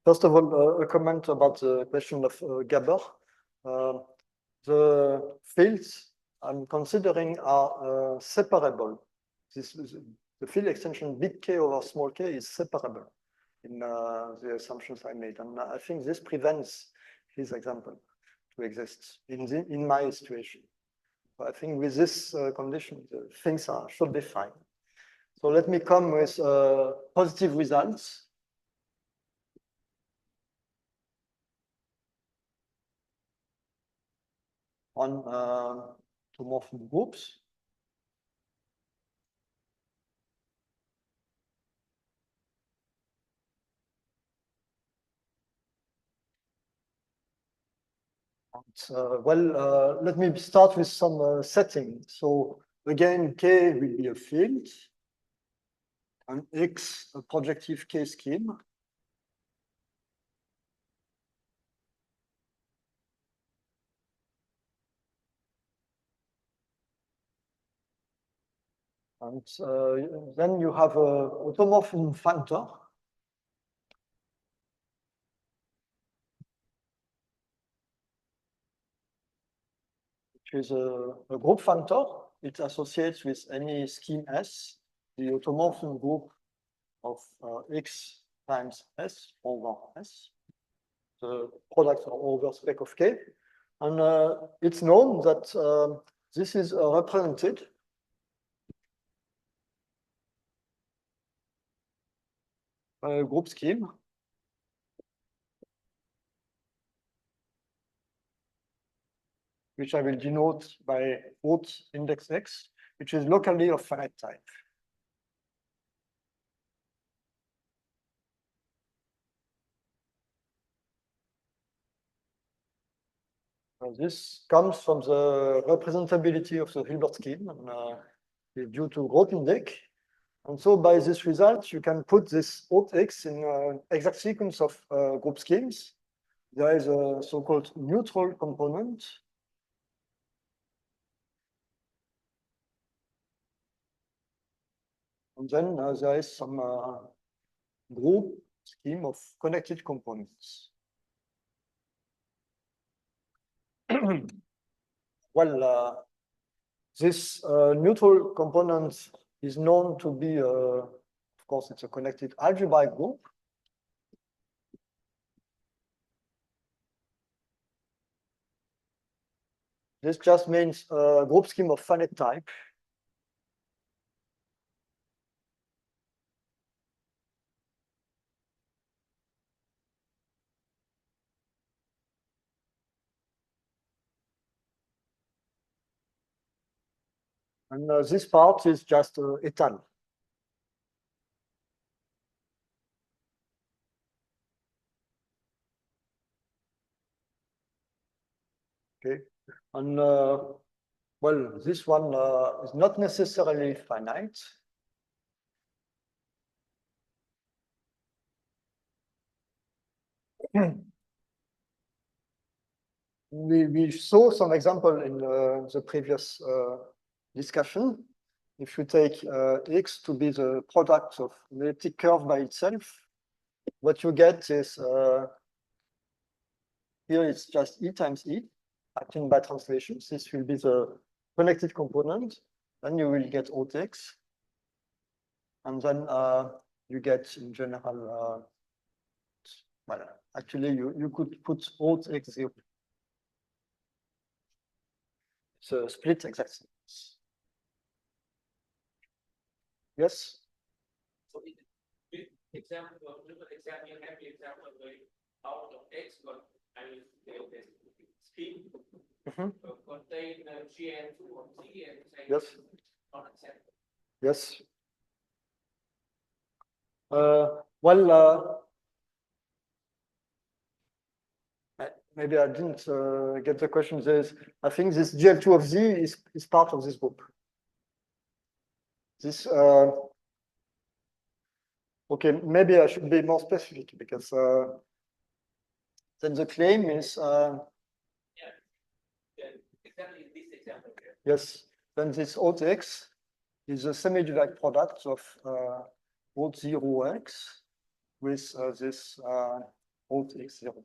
First of all, a comment about the question of Gabor. The fields I'm considering are separable. The field extension big K over small k is separable in the assumptions I made. And I think this prevents his example to exist in my situation. So I think with this condition, the things should be fine. So let me come with positive results. On automorphic groups. Well, let me start with some setting. So again, K will be a field, and X a projective K scheme. And then you have a automorphism factor. Which is a group factor. It associates with any scheme S, the automorphism group of X times S over S, the product over spec of K. And it's known that this is represented by a group scheme which I will denote by root index X, which is locally of finite type. This comes from the representability of the Hilbert scheme and due to root index. And so by this result, you can put this root X in an exact sequence of group schemes. There is a so-called neutral component. And then there is some group scheme of connected components. Well, this neutral component is known to be, of course, it's a connected algebraic group. This just means a group scheme of finite type. And this part is just étal. Okay, and well, this one is not necessarily finite. We saw some example in the previous discussion. If you take X to be the product of an elliptic curve by itself, what you get is here it's just E times E, acting by translations. This will be the connected component. Then you will get root X. And then you get in general, well, actually you could put root X 0. It's a split exact sequence. Yes? So example, you have the example out of X, but I mean the scheme contain GN2 or T and say yes. Not acceptable. Yes. Well, maybe I didn't get the question. I think this GL2 of Z is part of this group. This okay, maybe I should be more specific because then the claim is Exactly this example. yes. Then this root X is a semi-direct product of root 0 X with this root x0.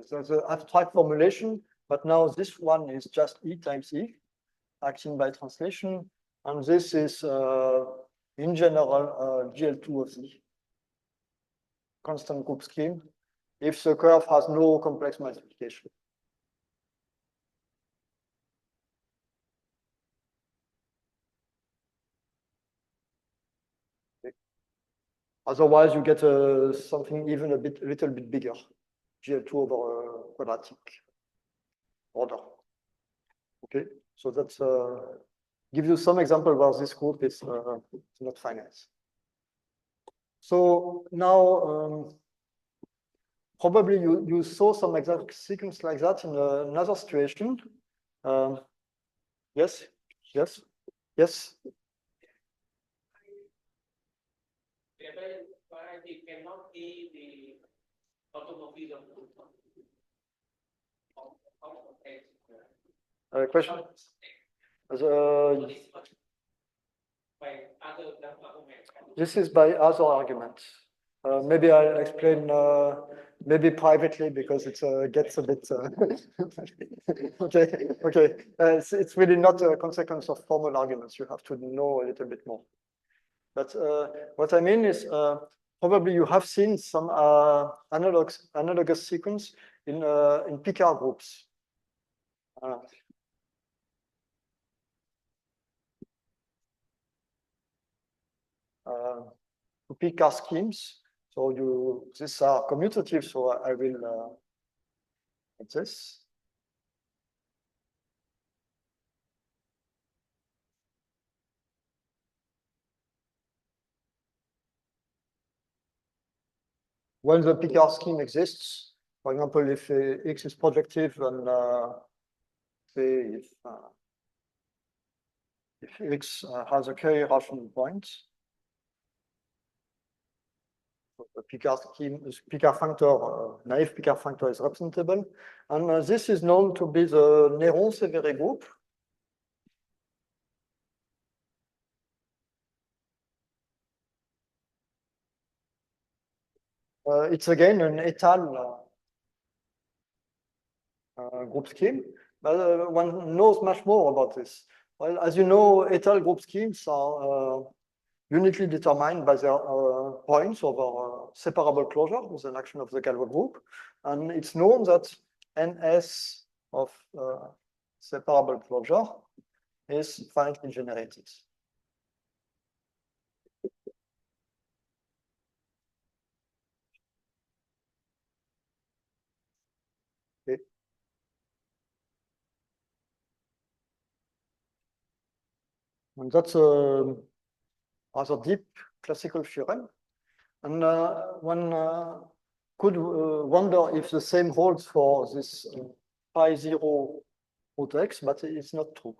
There's an abstract formulation, but now this one is just E times E, acting by translation. And this is, in general, GL2 of Z, constant group scheme, if the curve has no complex multiplication. Otherwise, you get something even a little bit bigger, GL2 over quadratic order. Okay, so that's give you some example where this group is not finite. So now, probably you saw some exact sequence like that in another situation. Yes, yes, yes. It cannot be the automorphism of X. Question? This is by other argument. Maybe I'll explain maybe privately because it gets a bit okay. Okay, it's really not a consequence of formal arguments. You have to know a little bit more. But what I mean is probably you have seen some analogous sequence in Picard groups. Picard schemes. So these are commutative. So I will like this. When the Picard scheme exists, for example, if X is projective and say if X has a k rational point, the Picard scheme, Picard functor, naive Picard functor is representable, and this is known to be the Néron-Sévère group. It's again an étal group scheme, but one knows much more about this. Well, as you know, étal group schemes are uniquely determined by their points over separable closure with an action of the Galois group. And it's known that NS of separable closure is finitely generated. Okay. And that's a rather deep classical theorem. And one could wonder if the same holds for this pi 0 root x, but it's not true.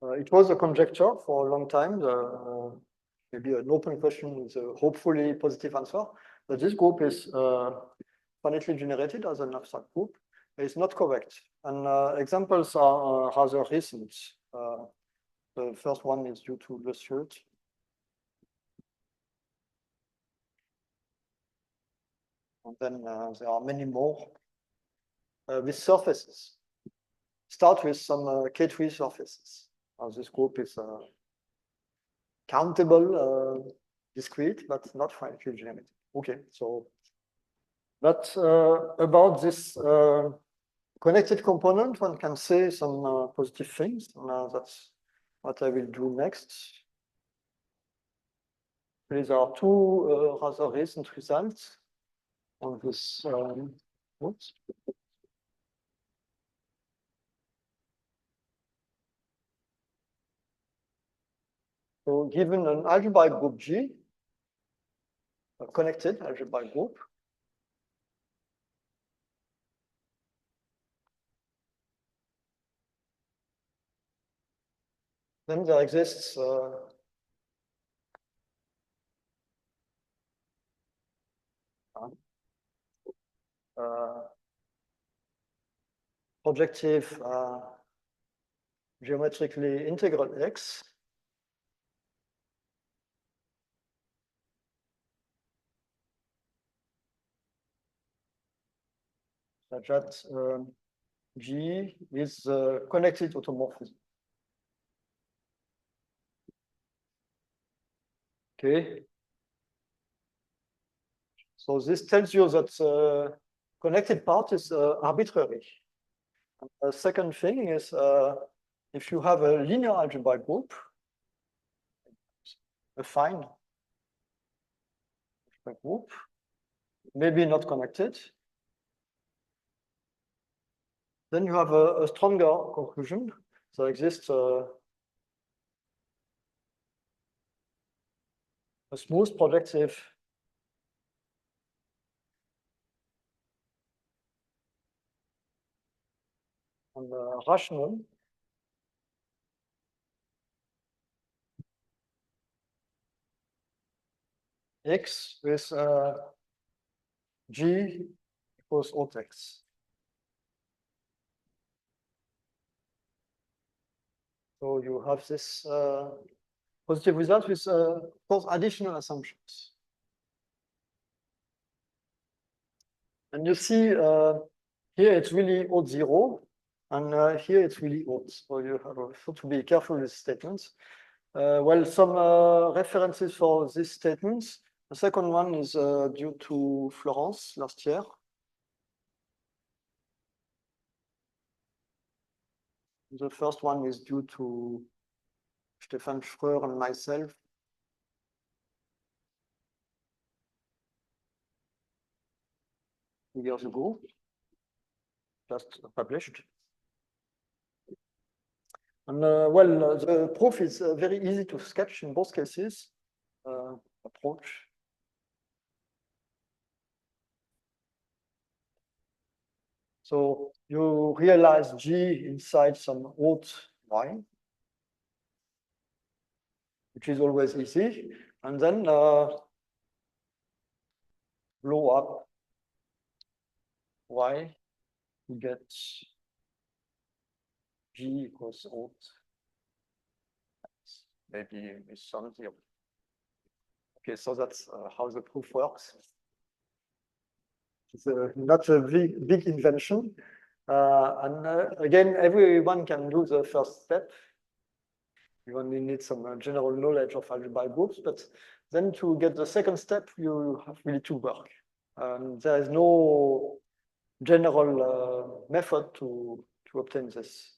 It was a conjecture for a long time, maybe an open question with a hopefully positive answer. But this group is finitely generated as an abstract group. It's not correct. And examples are rather recent. The first one is due to Le Sueur. And then there are many more with surfaces. Start with some K3 surfaces. This group is countable, discrete, but not finitely generated. Okay, so but about this connected component, one can say some positive things. That's what I will do next. These are two rather recent results on this. Oops. So given an algebraic group G, a connected algebraic group, then there exists projective geometrically integral x. Such that G is connected automorphism. Okay. So this tells you that connected part is arbitrary. And the second thing is if you have a linear algebraic group, a fine group, maybe not connected, then you have a stronger conclusion. There exists a smooth projective and rational x with G equals alt x. So you have this positive result with, of course, additional assumptions. And you see here it's really odd 0, and here it's really odd. So you have to be careful with statements. Well, some references for these statements. The second one is due to Florence last year. The first one is due to Stefan Schröer and myself. Years ago, just published. And well, the proof is very easy to sketch in both cases. Approach. So you realize G inside some alt y, which is always easy, and then blow up y, you get G equals alt, maybe with some 0. Okay, so that's how the proof works. It's not a big invention. And again, everyone can do the first step. You only need some general knowledge of algebraic groups, but then to get the second step, you have really to work. There is no general method to obtain this.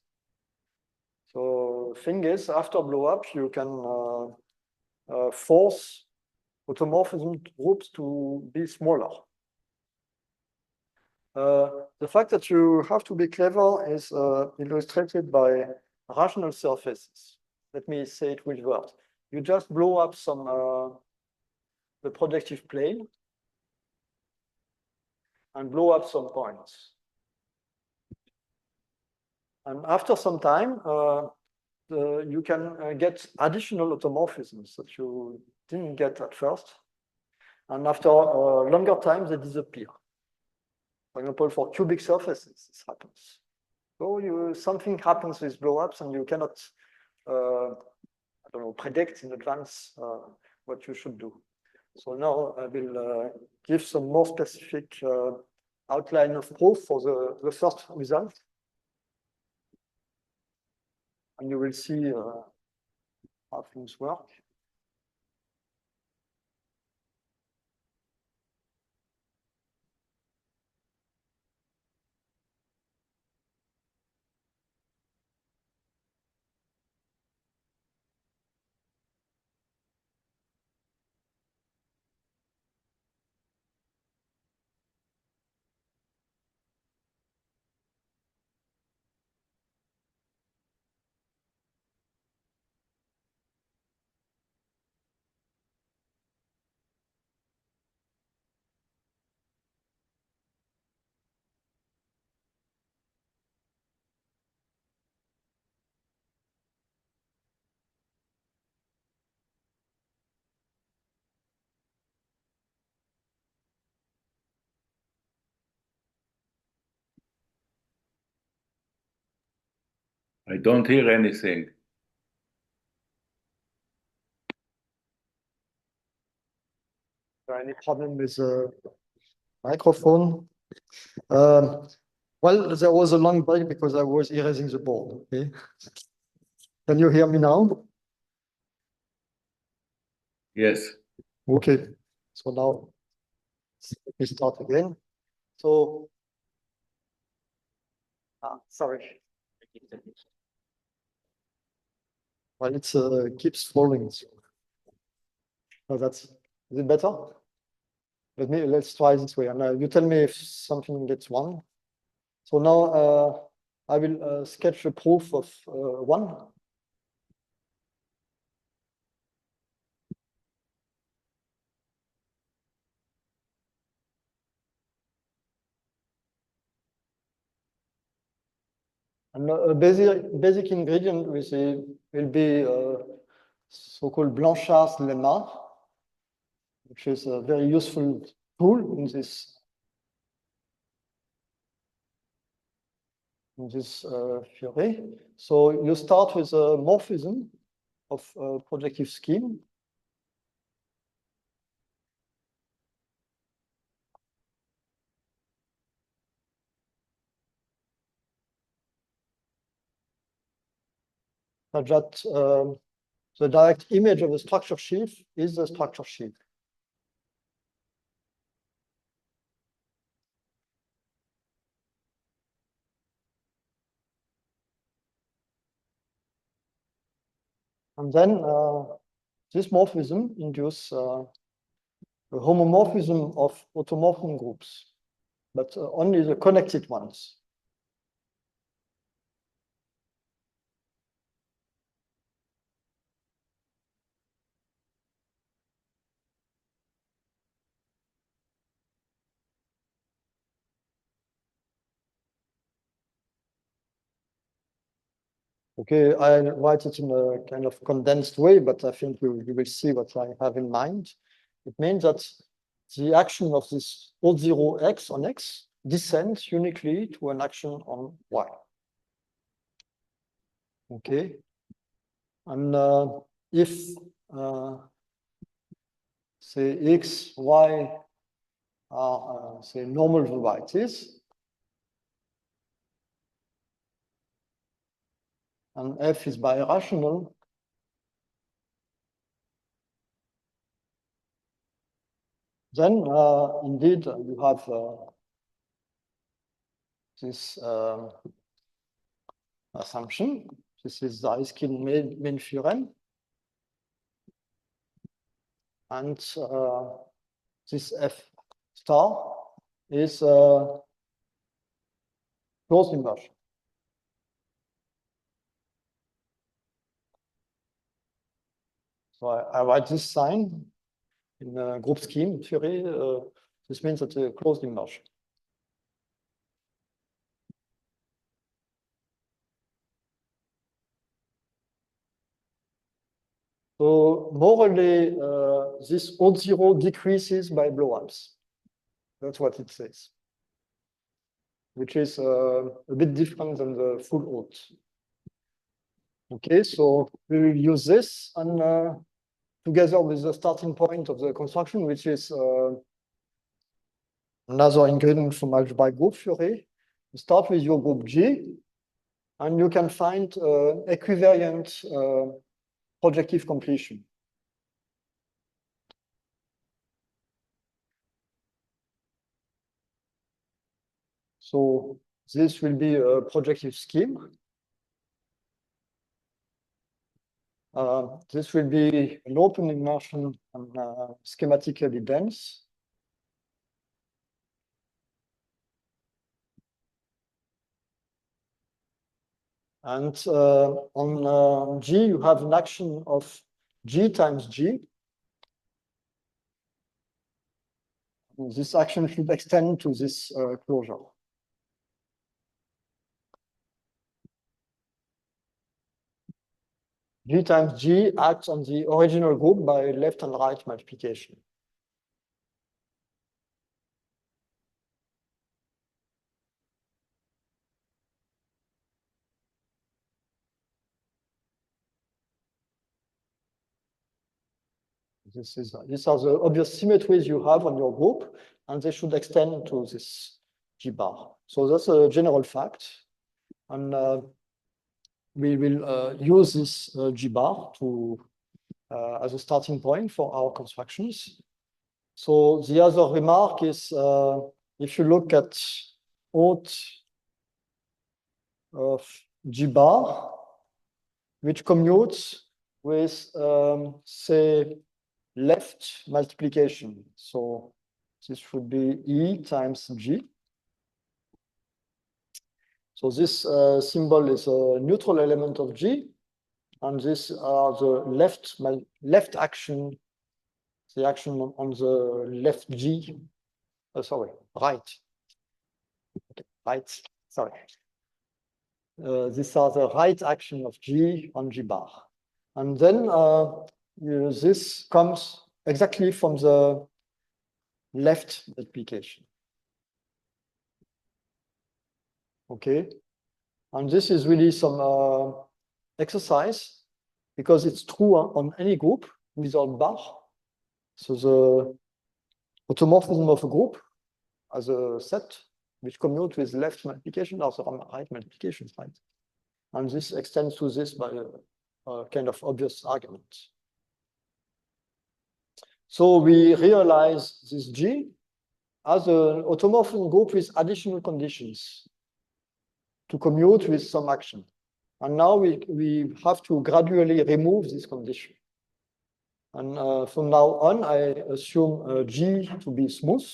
So thing is, after blow up, you can force automorphism groups to be smaller. The fact that you have to be clever is illustrated by rational surfaces. Let me say it with words. You just blow up some the projective plane and blow up some points. And after some time, you can get additional automorphisms that you didn't get at first. And after a longer time, they disappear. For example, for cubic surfaces, this happens. So something happens with blow-ups, and you cannot, I don't know, predict in advance what you should do. So now I will give some more specific outline of proof for the first result. And you will see how things work. I don't hear anything. Any problem with the microphone? Well, there was a long break because I was erasing the board. Okay. Can you hear me now? Yes. Okay. So now we start again. So, sorry. Well, it keeps falling. So. Oh, is it better? Let's try this way. And you tell me if something gets wrong. So now I will sketch a proof of one. And a basic ingredient will be so-called Blanchard's lemma, which is a very useful tool in this theory. So you start with a morphism of a projective scheme. Such that the direct image of the structure sheaf is the structure sheaf. And then this morphism induces a homomorphism of automorphism groups, but only the connected ones. Okay, I write it in a kind of condensed way, but I think you will see what I have in mind. It means that the action of this O0x on X descends uniquely to an action on Y. Okay, and if say X, Y are say normal varieties, and F is birational, then indeed you have this assumption. This is the Zariski main theorem. And this F star is closed inversion. So I write this sign in a group scheme theory. This means that a closed inversion. So morally, this O0 decreases by blowups. That's what it says, which is a bit different than the full OAT. Okay, so we will use this and together with the starting point of the construction, which is another ingredient from algebraic group theory. You start with your group G, and you can find equivariant projective completion. So this will be a projective scheme. This will be an open immersion and schematically dense. And on G, you have an action of G times G. And this action should extend to this closure. G times G acts on the original group by left and right multiplication. These are the obvious symmetries you have on your group, and they should extend to this G bar. So that's a general fact. And we will use this G bar to as a starting point for our constructions. So the other remark is if you look at out of G bar, which commutes with say left multiplication. So this would be E times G. So this symbol is a neutral element of G, and these are the left action, the action on the left G. Sorry, right. Okay, right. Sorry. These are the right action of G on G bar, and then this comes exactly from the left multiplication. Okay, and this is really some exercise because it's true on any group without bar. So the automorphism of a group as a set which commute with left multiplication or the right multiplication, right? And this extends to this by a kind of obvious argument. So we realize this G as an automorphism group with additional conditions to commute with some action. And now we have to gradually remove this condition. And from now on, I assume G to be smooth.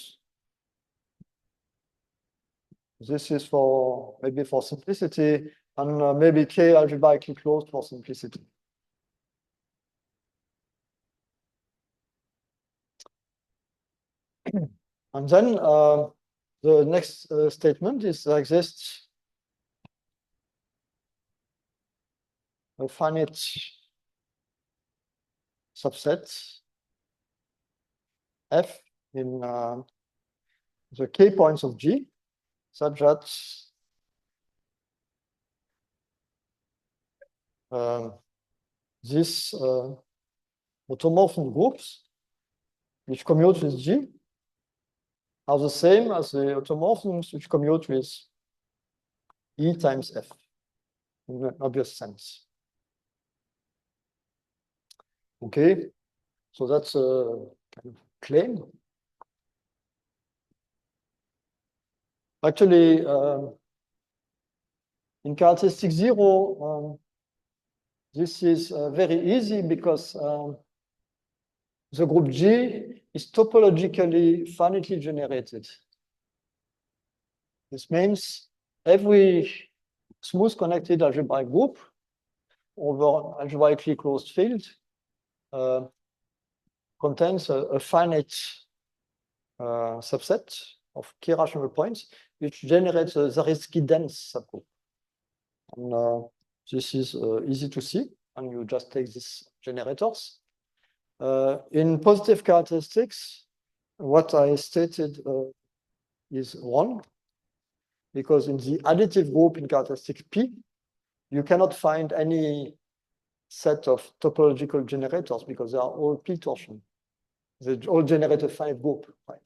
This is for maybe for simplicity, and maybe K algebraically closed for simplicity. And then the next statement is there exists a finite subset F in the K points of G, such that these automorphism groups which commute with G are the same as the automorphisms which commute with E times F in an obvious sense. Okay, so that's a kind of claim. Actually, in characteristic 0, this is very easy because the group G is topologically finitely generated. This means every smooth connected algebraic group over algebraically closed field contains a finite subset of K rational points which generates a Zariski dense subgroup. And this is easy to see, and you just take these generators. In positive characteristics, what I stated is wrong, because in the additive group in characteristic P, you cannot find any set of topological generators because they are all P torsion. They all generate a finite group, right?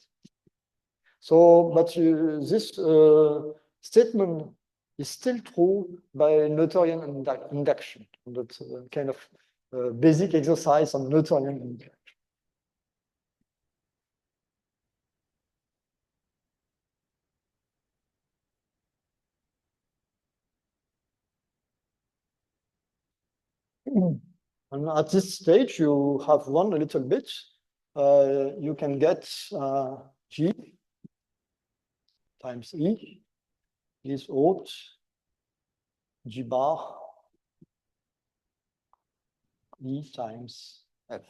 So, but this statement is still true by Noetherian induction. That's a kind of basic exercise on Noetherian induction. And at this stage, you have won a little bit. You can get G times E is out G bar E times F.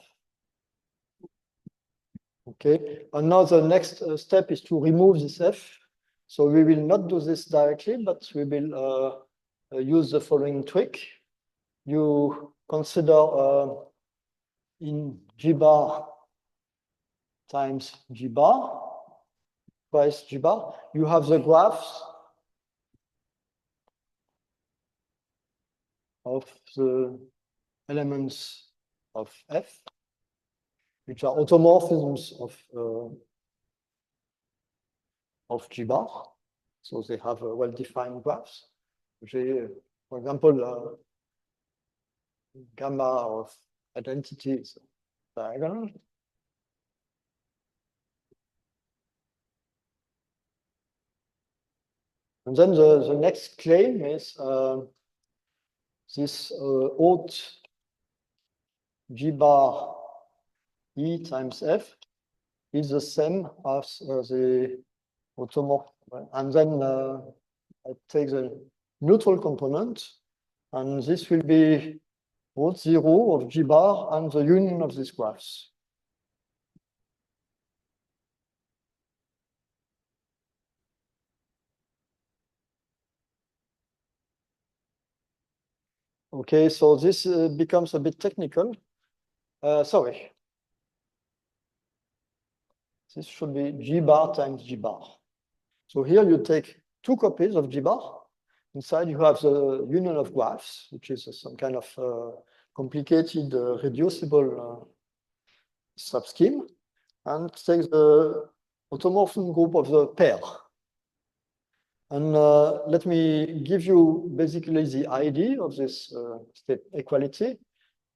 Okay, and now the next step is to remove this F. So we will not do this directly, but we will use the following trick. You consider in G bar times G bar, twice G bar, you have the graphs of the elements of F. which are automorphisms of G bar. So they have well-defined graphs. For example, gamma of identity is diagonal. And then the next claim is this haute G bar E times F is the same as the automorph. And then I take the neutral component, and this will be root 0 of G bar and the union of these graphs. Okay, so this becomes a bit technical. Sorry. This should be G bar times G bar. So here you take two copies of G bar. Inside you have the union of graphs, which is some kind of complicated reducible subscheme, and take the automorphism group of the pair. And let me give you basically the idea of this state equality.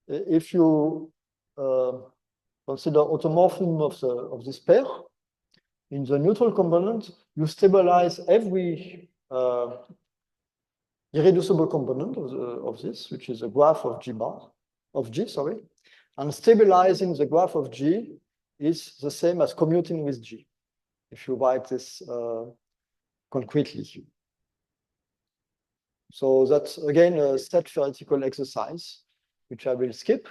If you consider automorphism of this pair, in the neutral component, you stabilize every irreducible component of this, which is a graph of G, sorry. And stabilizing the graph of G is the same as commuting with G, if you write this concretely. So that's, again, a set theoretical exercise, which I will skip.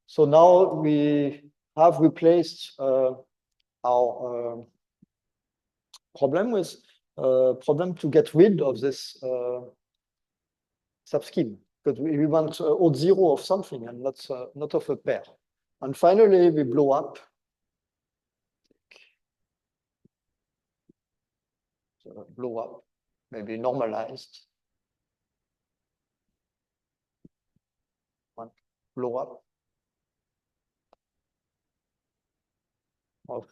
So now we have replaced our problem with problem to get rid of this subscheme, because we want odd 0 of something and not of a pair. And finally, we blow up. So blow up, maybe normalized. One blow up of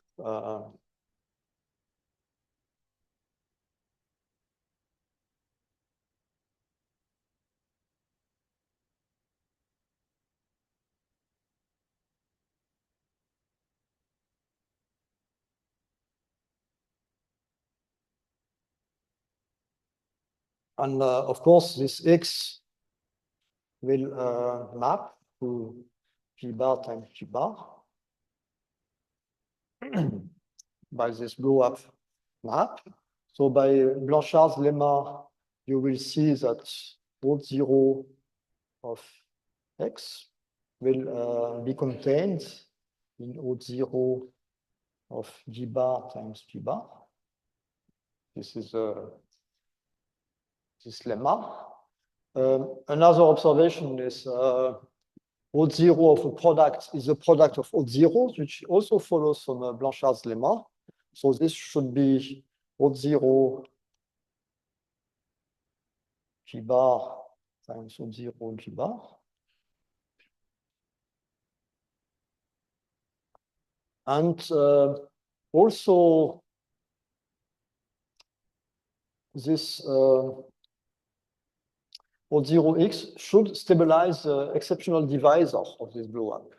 and of course, this X will map to G bar times G bar by this blow up map. So by Blanchard's lemma, you will see that root 0 of X will be contained in root 0 of G bar times G bar. This is this lemma. Another observation is root 0 of a product is a product of odd zeros, which also follows from Blanchard's lemma. So this should be root 0 G bar times root 0 G bar. And also this root 0x should stabilize the exceptional divisor of this blow up.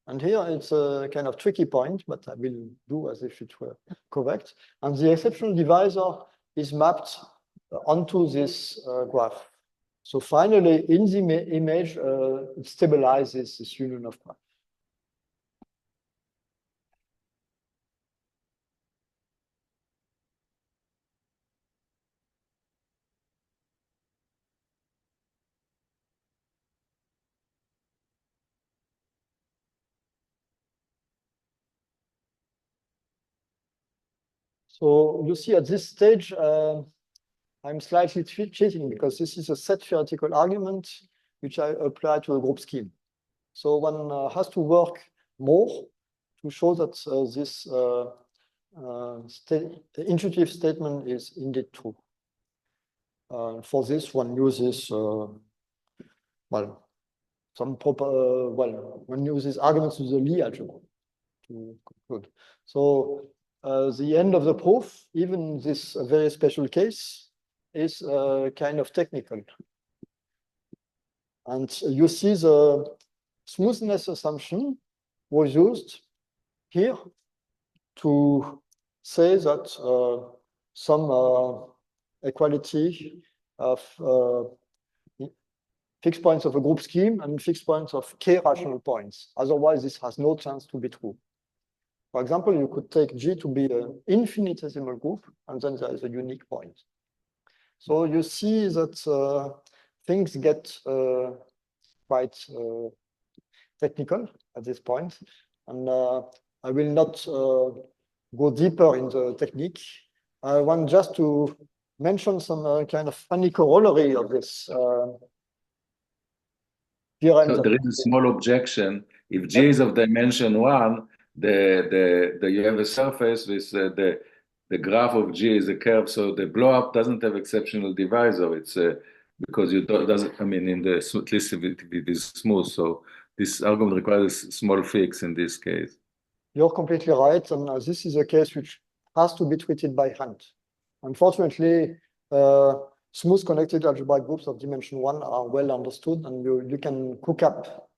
And here it's a kind of tricky point, but I will do as if it were correct. And the exceptional divisor is mapped onto this graph. So finally, in the image, it stabilizes this union of graphs. So you see at this stage, I'm slightly cheating because this is a set theoretical argument which I apply to a group scheme. So one has to work more to show that this intuitive statement is indeed true. For this, one uses one uses arguments to the Lie algebra. to conclude. So the end of the proof, even this very special case, is kind of technical. And you see the smoothness assumption was used here to say that some equality of fixed points of a group scheme and fixed points of k rational points. Otherwise, this has no chance to be true. For example, you could take G to be an infinitesimal group, and then there is a unique point. So you see that things get quite technical at this point. And I will not go deeper in the technique. I want just to mention some kind of funny corollary of this theorem. So there is a small objection. If G is of dimension 1, you have a surface with the graph of G is a curve, so the blow-up doesn't have exceptional divisor. It's because you don't doesn't. I mean, in the at least it is smooth. So this argument requires small fix in this case. You're completely right, and this is a case which has to be treated by hand. Unfortunately, smooth connected algebraic groups of dimension 1 are well understood, and you can cook up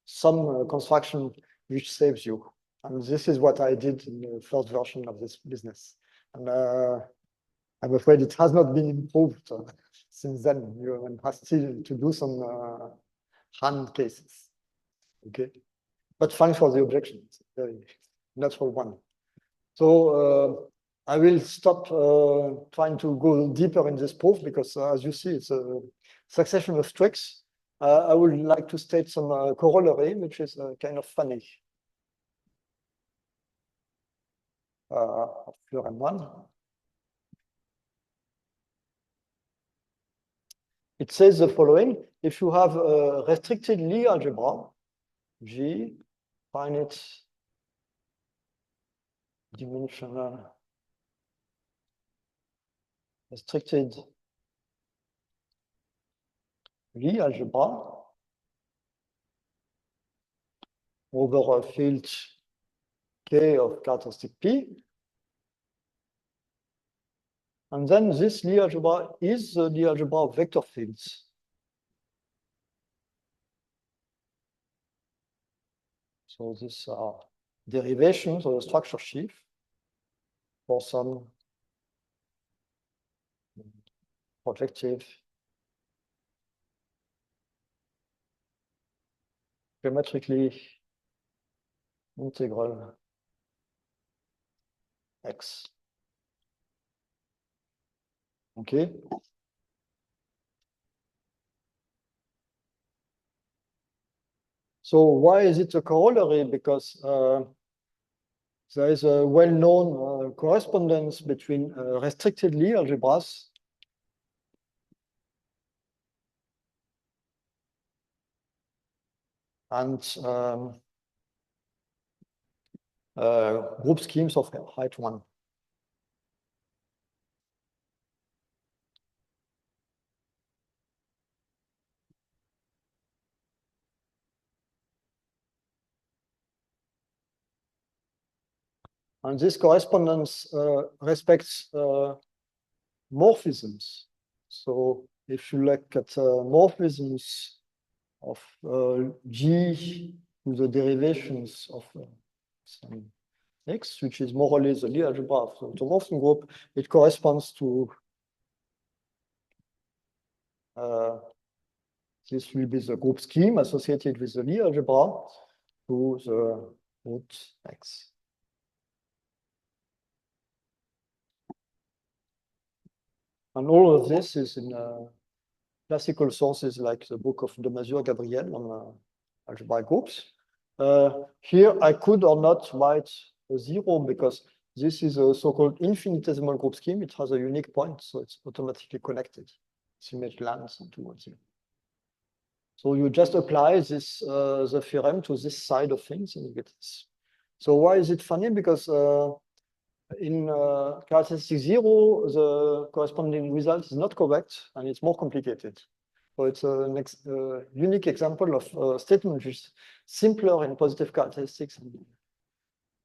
some construction which saves you. And this is what I did in the first version of this business. And I'm afraid it has not been improved since then. You have still to do some hand cases. Okay. But thanks for the objection. It's a very natural one. So I will stop trying to go deeper in this proof because, as you see, it's a succession of tricks. I would like to state some corollary, which is kind of funny. Theorem 1. It says the following: if you have a restricted Lie algebra, G, finite dimensional restricted Lie algebra over a field K of characteristic P. And then this Lie algebra is the Lie algebra of vector fields. So these are derivations of the structure sheaf for some projective geometrically integral X. Okay. So why is it a corollary? Because there is a well-known correspondence between restricted Lie algebras and group schemes of height 1. And this correspondence respects morphisms. So if you look at morphisms of G to the derivations of some X, which is more or less the Lie algebra of the automorphism group, it corresponds to this will be the group scheme associated with the Lie algebra to the root X. And all of this is in classical sources like the book of de Mazur-Gabriel on algebraic groups. Here I could or not write a 0 because this is a so-called infinitesimal group scheme. It has a unique point, so it's automatically connected. Symmetric lands into 1, 0. So you just apply this the theorem to this side of things and you get this. So why is it funny? Because in characteristic 0, the corresponding result is not correct and it's more complicated. So it's a unique example of a statement which is simpler in positive characteristics and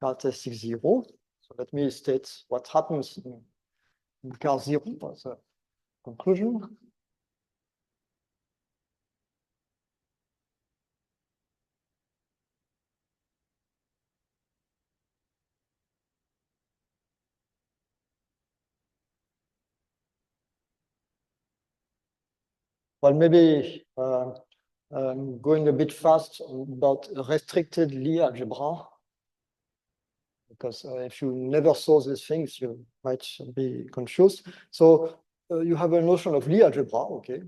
characteristic 0. So let me state what happens in car 0 as a conclusion. Well, maybe going a bit fast about restricted Lie algebra, because if you never saw these things, you might be confused. So you have a notion of Lie algebra, okay,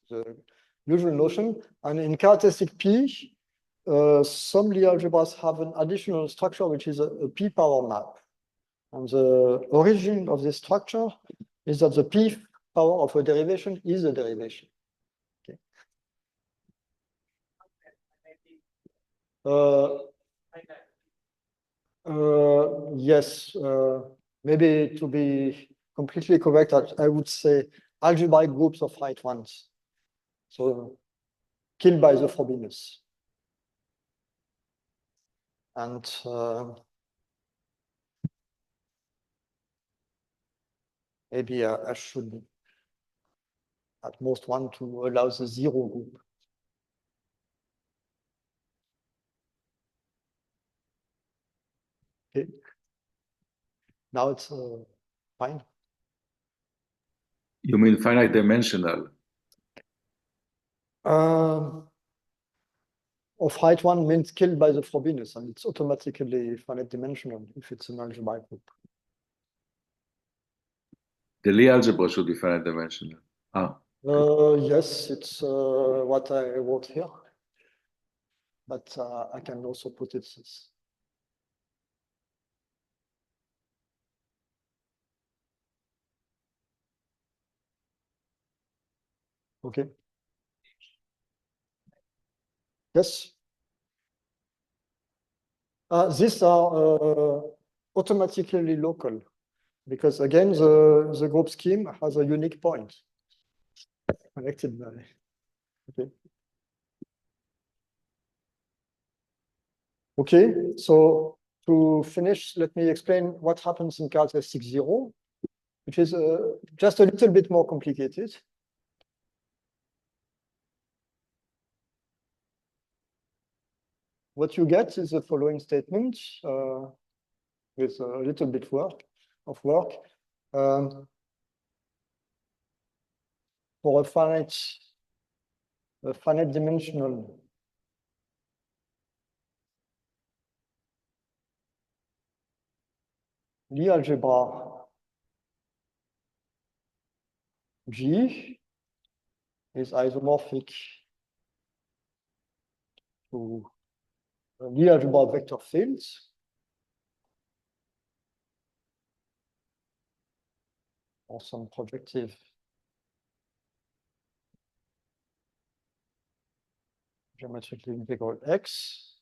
the usual notion, and in characteristic P, some Lie algebras have an additional structure which is a P power map. And the origin of this structure is that the P power of a derivation is a derivation. Okay. Yes, maybe to be completely correct, I would say algebraic groups of height ones. So killed by the Frobenius. And maybe I should at most want to allow the 0 group. Okay. Now it's fine. You mean finite dimensional? Of height 1 means killed by the Frobenius, and it's automatically finite dimensional if it's an algebraic group. The Lie algebra should be finite dimensional. Ah. Yes, it's what I wrote here, but I can also put it this. Okay. Yes. These are automatically local, because again, the group scheme has a unique point connected by. Okay. Okay, so to finish, let me explain what happens in characteristic 0, which is just a little bit more complicated. What you get is the following statement with a little bit of work. For a finite dimensional Lie algebra G is isomorphic to Lie algebra vector fields. Or some projective geometrically integral X.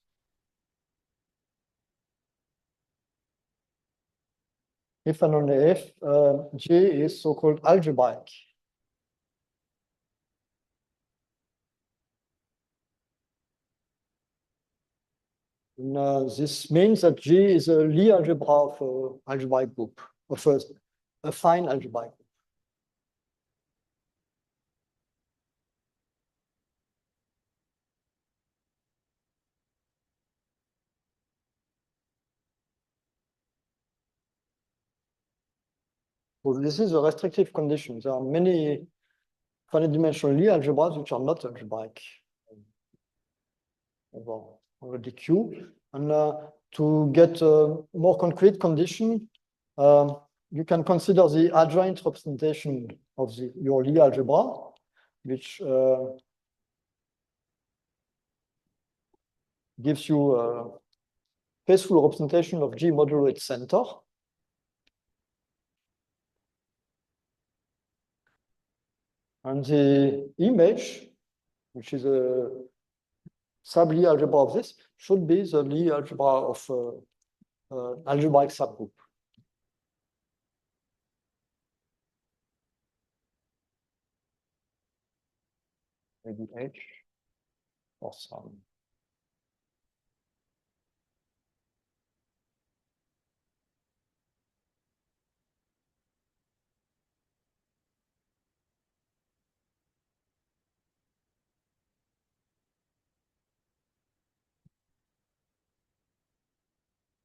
If and only if G is so-called algebraic. And, this means that G is a Lie algebra of an algebraic group, of a fine algebraic group. So this is a restrictive condition. There are many finite dimensional Lie algebras which are not algebraic over the Q. And to get a more concrete condition, you can consider the adjoint representation of your Lie algebra, which gives you a faithful representation of G modulo its center. And the image, which is a sub-Lie algebra of this, should be the Lie algebra of algebraic subgroup. maybe H or some.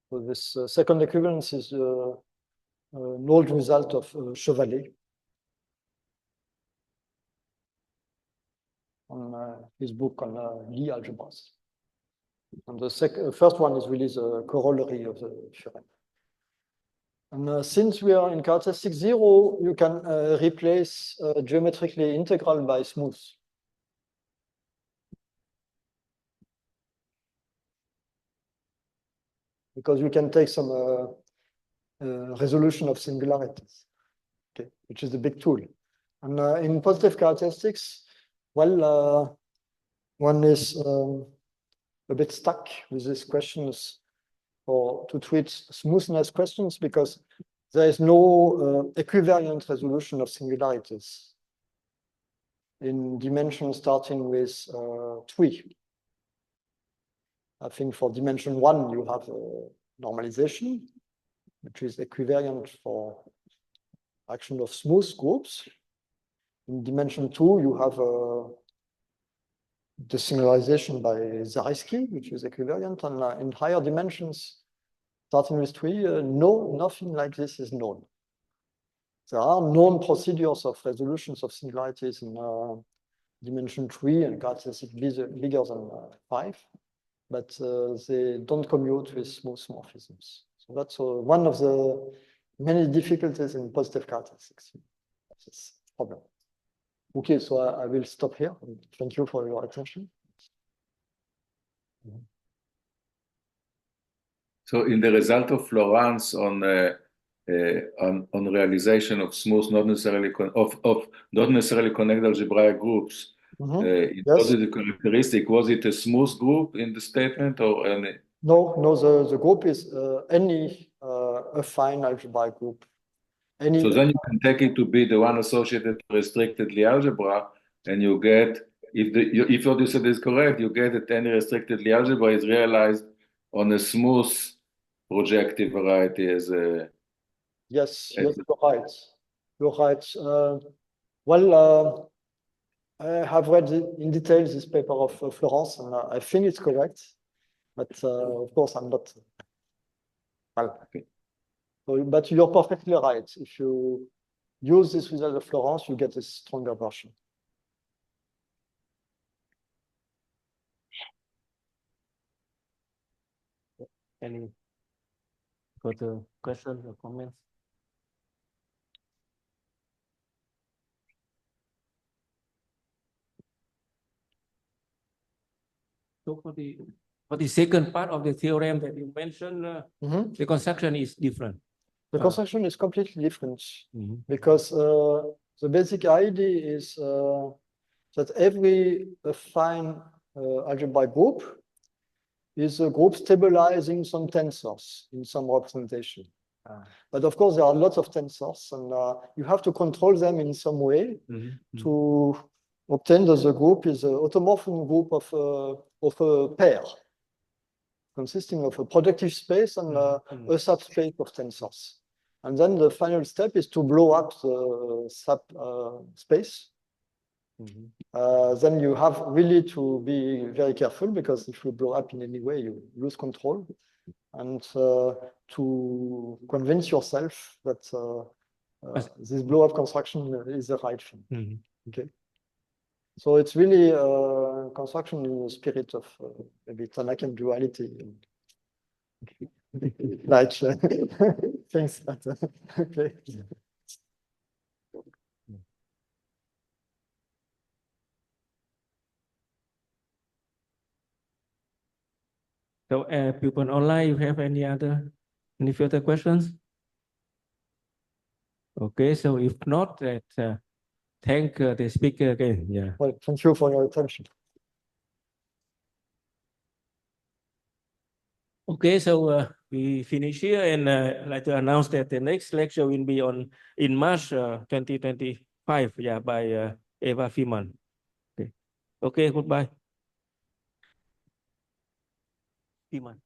So this second equivalence is an old result of Chevalet on his book on Lie algebras. And the first one is really the corollary of the theorem. And since we are in characteristic 0, you can replace geometrically integral by smooth. Because you can take some resolution of singularities, okay, which is the big tool. And in positive characteristics, well, one is a bit stuck with these questions, or to treat smoothness questions, because there is no equivariant resolution of singularities in dimension starting with 3. I think for dimension 1, you have a normalization, which is equivariant for action of smooth groups. In dimension 2, you have the singularization by Zariski, which is equivariant. And in higher dimensions, starting with 3, no, nothing like this is known. There are known procedures of resolutions of singularities in dimension 3 and characteristic bigger than 5. But they don't commute with smooth morphisms. So that's one of the many difficulties in positive characteristics. That's a problem. Okay, so I will stop here. Thank you for your attention. So in the result of Florence on realization of smooth, not necessarily not necessarily connected algebraic groups, Yes. was it a characteristic? Was it a smooth group in the statement or any? No, the group is any affine algebraic group. So then you can take it to be the one associated to restricted Lie algebra, and you get, if your decision is correct, you get that any restricted Lie algebra is realized on a smooth projective variety as a. Yes, you're right. You're right. Well, I have read in detail this paper of Florence, and I think it's correct. But of course, I'm not. Well, okay. So, but you're perfectly right. If you use this result of Florence, you get a stronger version. Any further questions or comments? So for the second part of the theorem that you mentioned, the construction is different. The construction is completely different because the basic idea is that every affine algebraic group is a group stabilizing some tensors in some representation. But of course, there are lots of tensors, and you have to control them in some way to obtain that the group is an automorphism group of a pair consisting of a projective space and a subspace of tensors. And then the final step is to blow up the subspace. Then you have really to be very careful, because if you blow up in any way, you lose control. And to convince yourself that this blow-up construction is the right thing. Okay. So it's really construction in the spirit of maybe Tanakan duality. Like things that, okay. So people online, you have any further questions? Okay, so if not, thank the speaker again. Yeah. Well, thank you for your attention. Okay, so we finish here, and I'd like to announce that the next lecture will be in March 2025, yeah, by Eva Fiman. Okay. Okay, goodbye. Iman.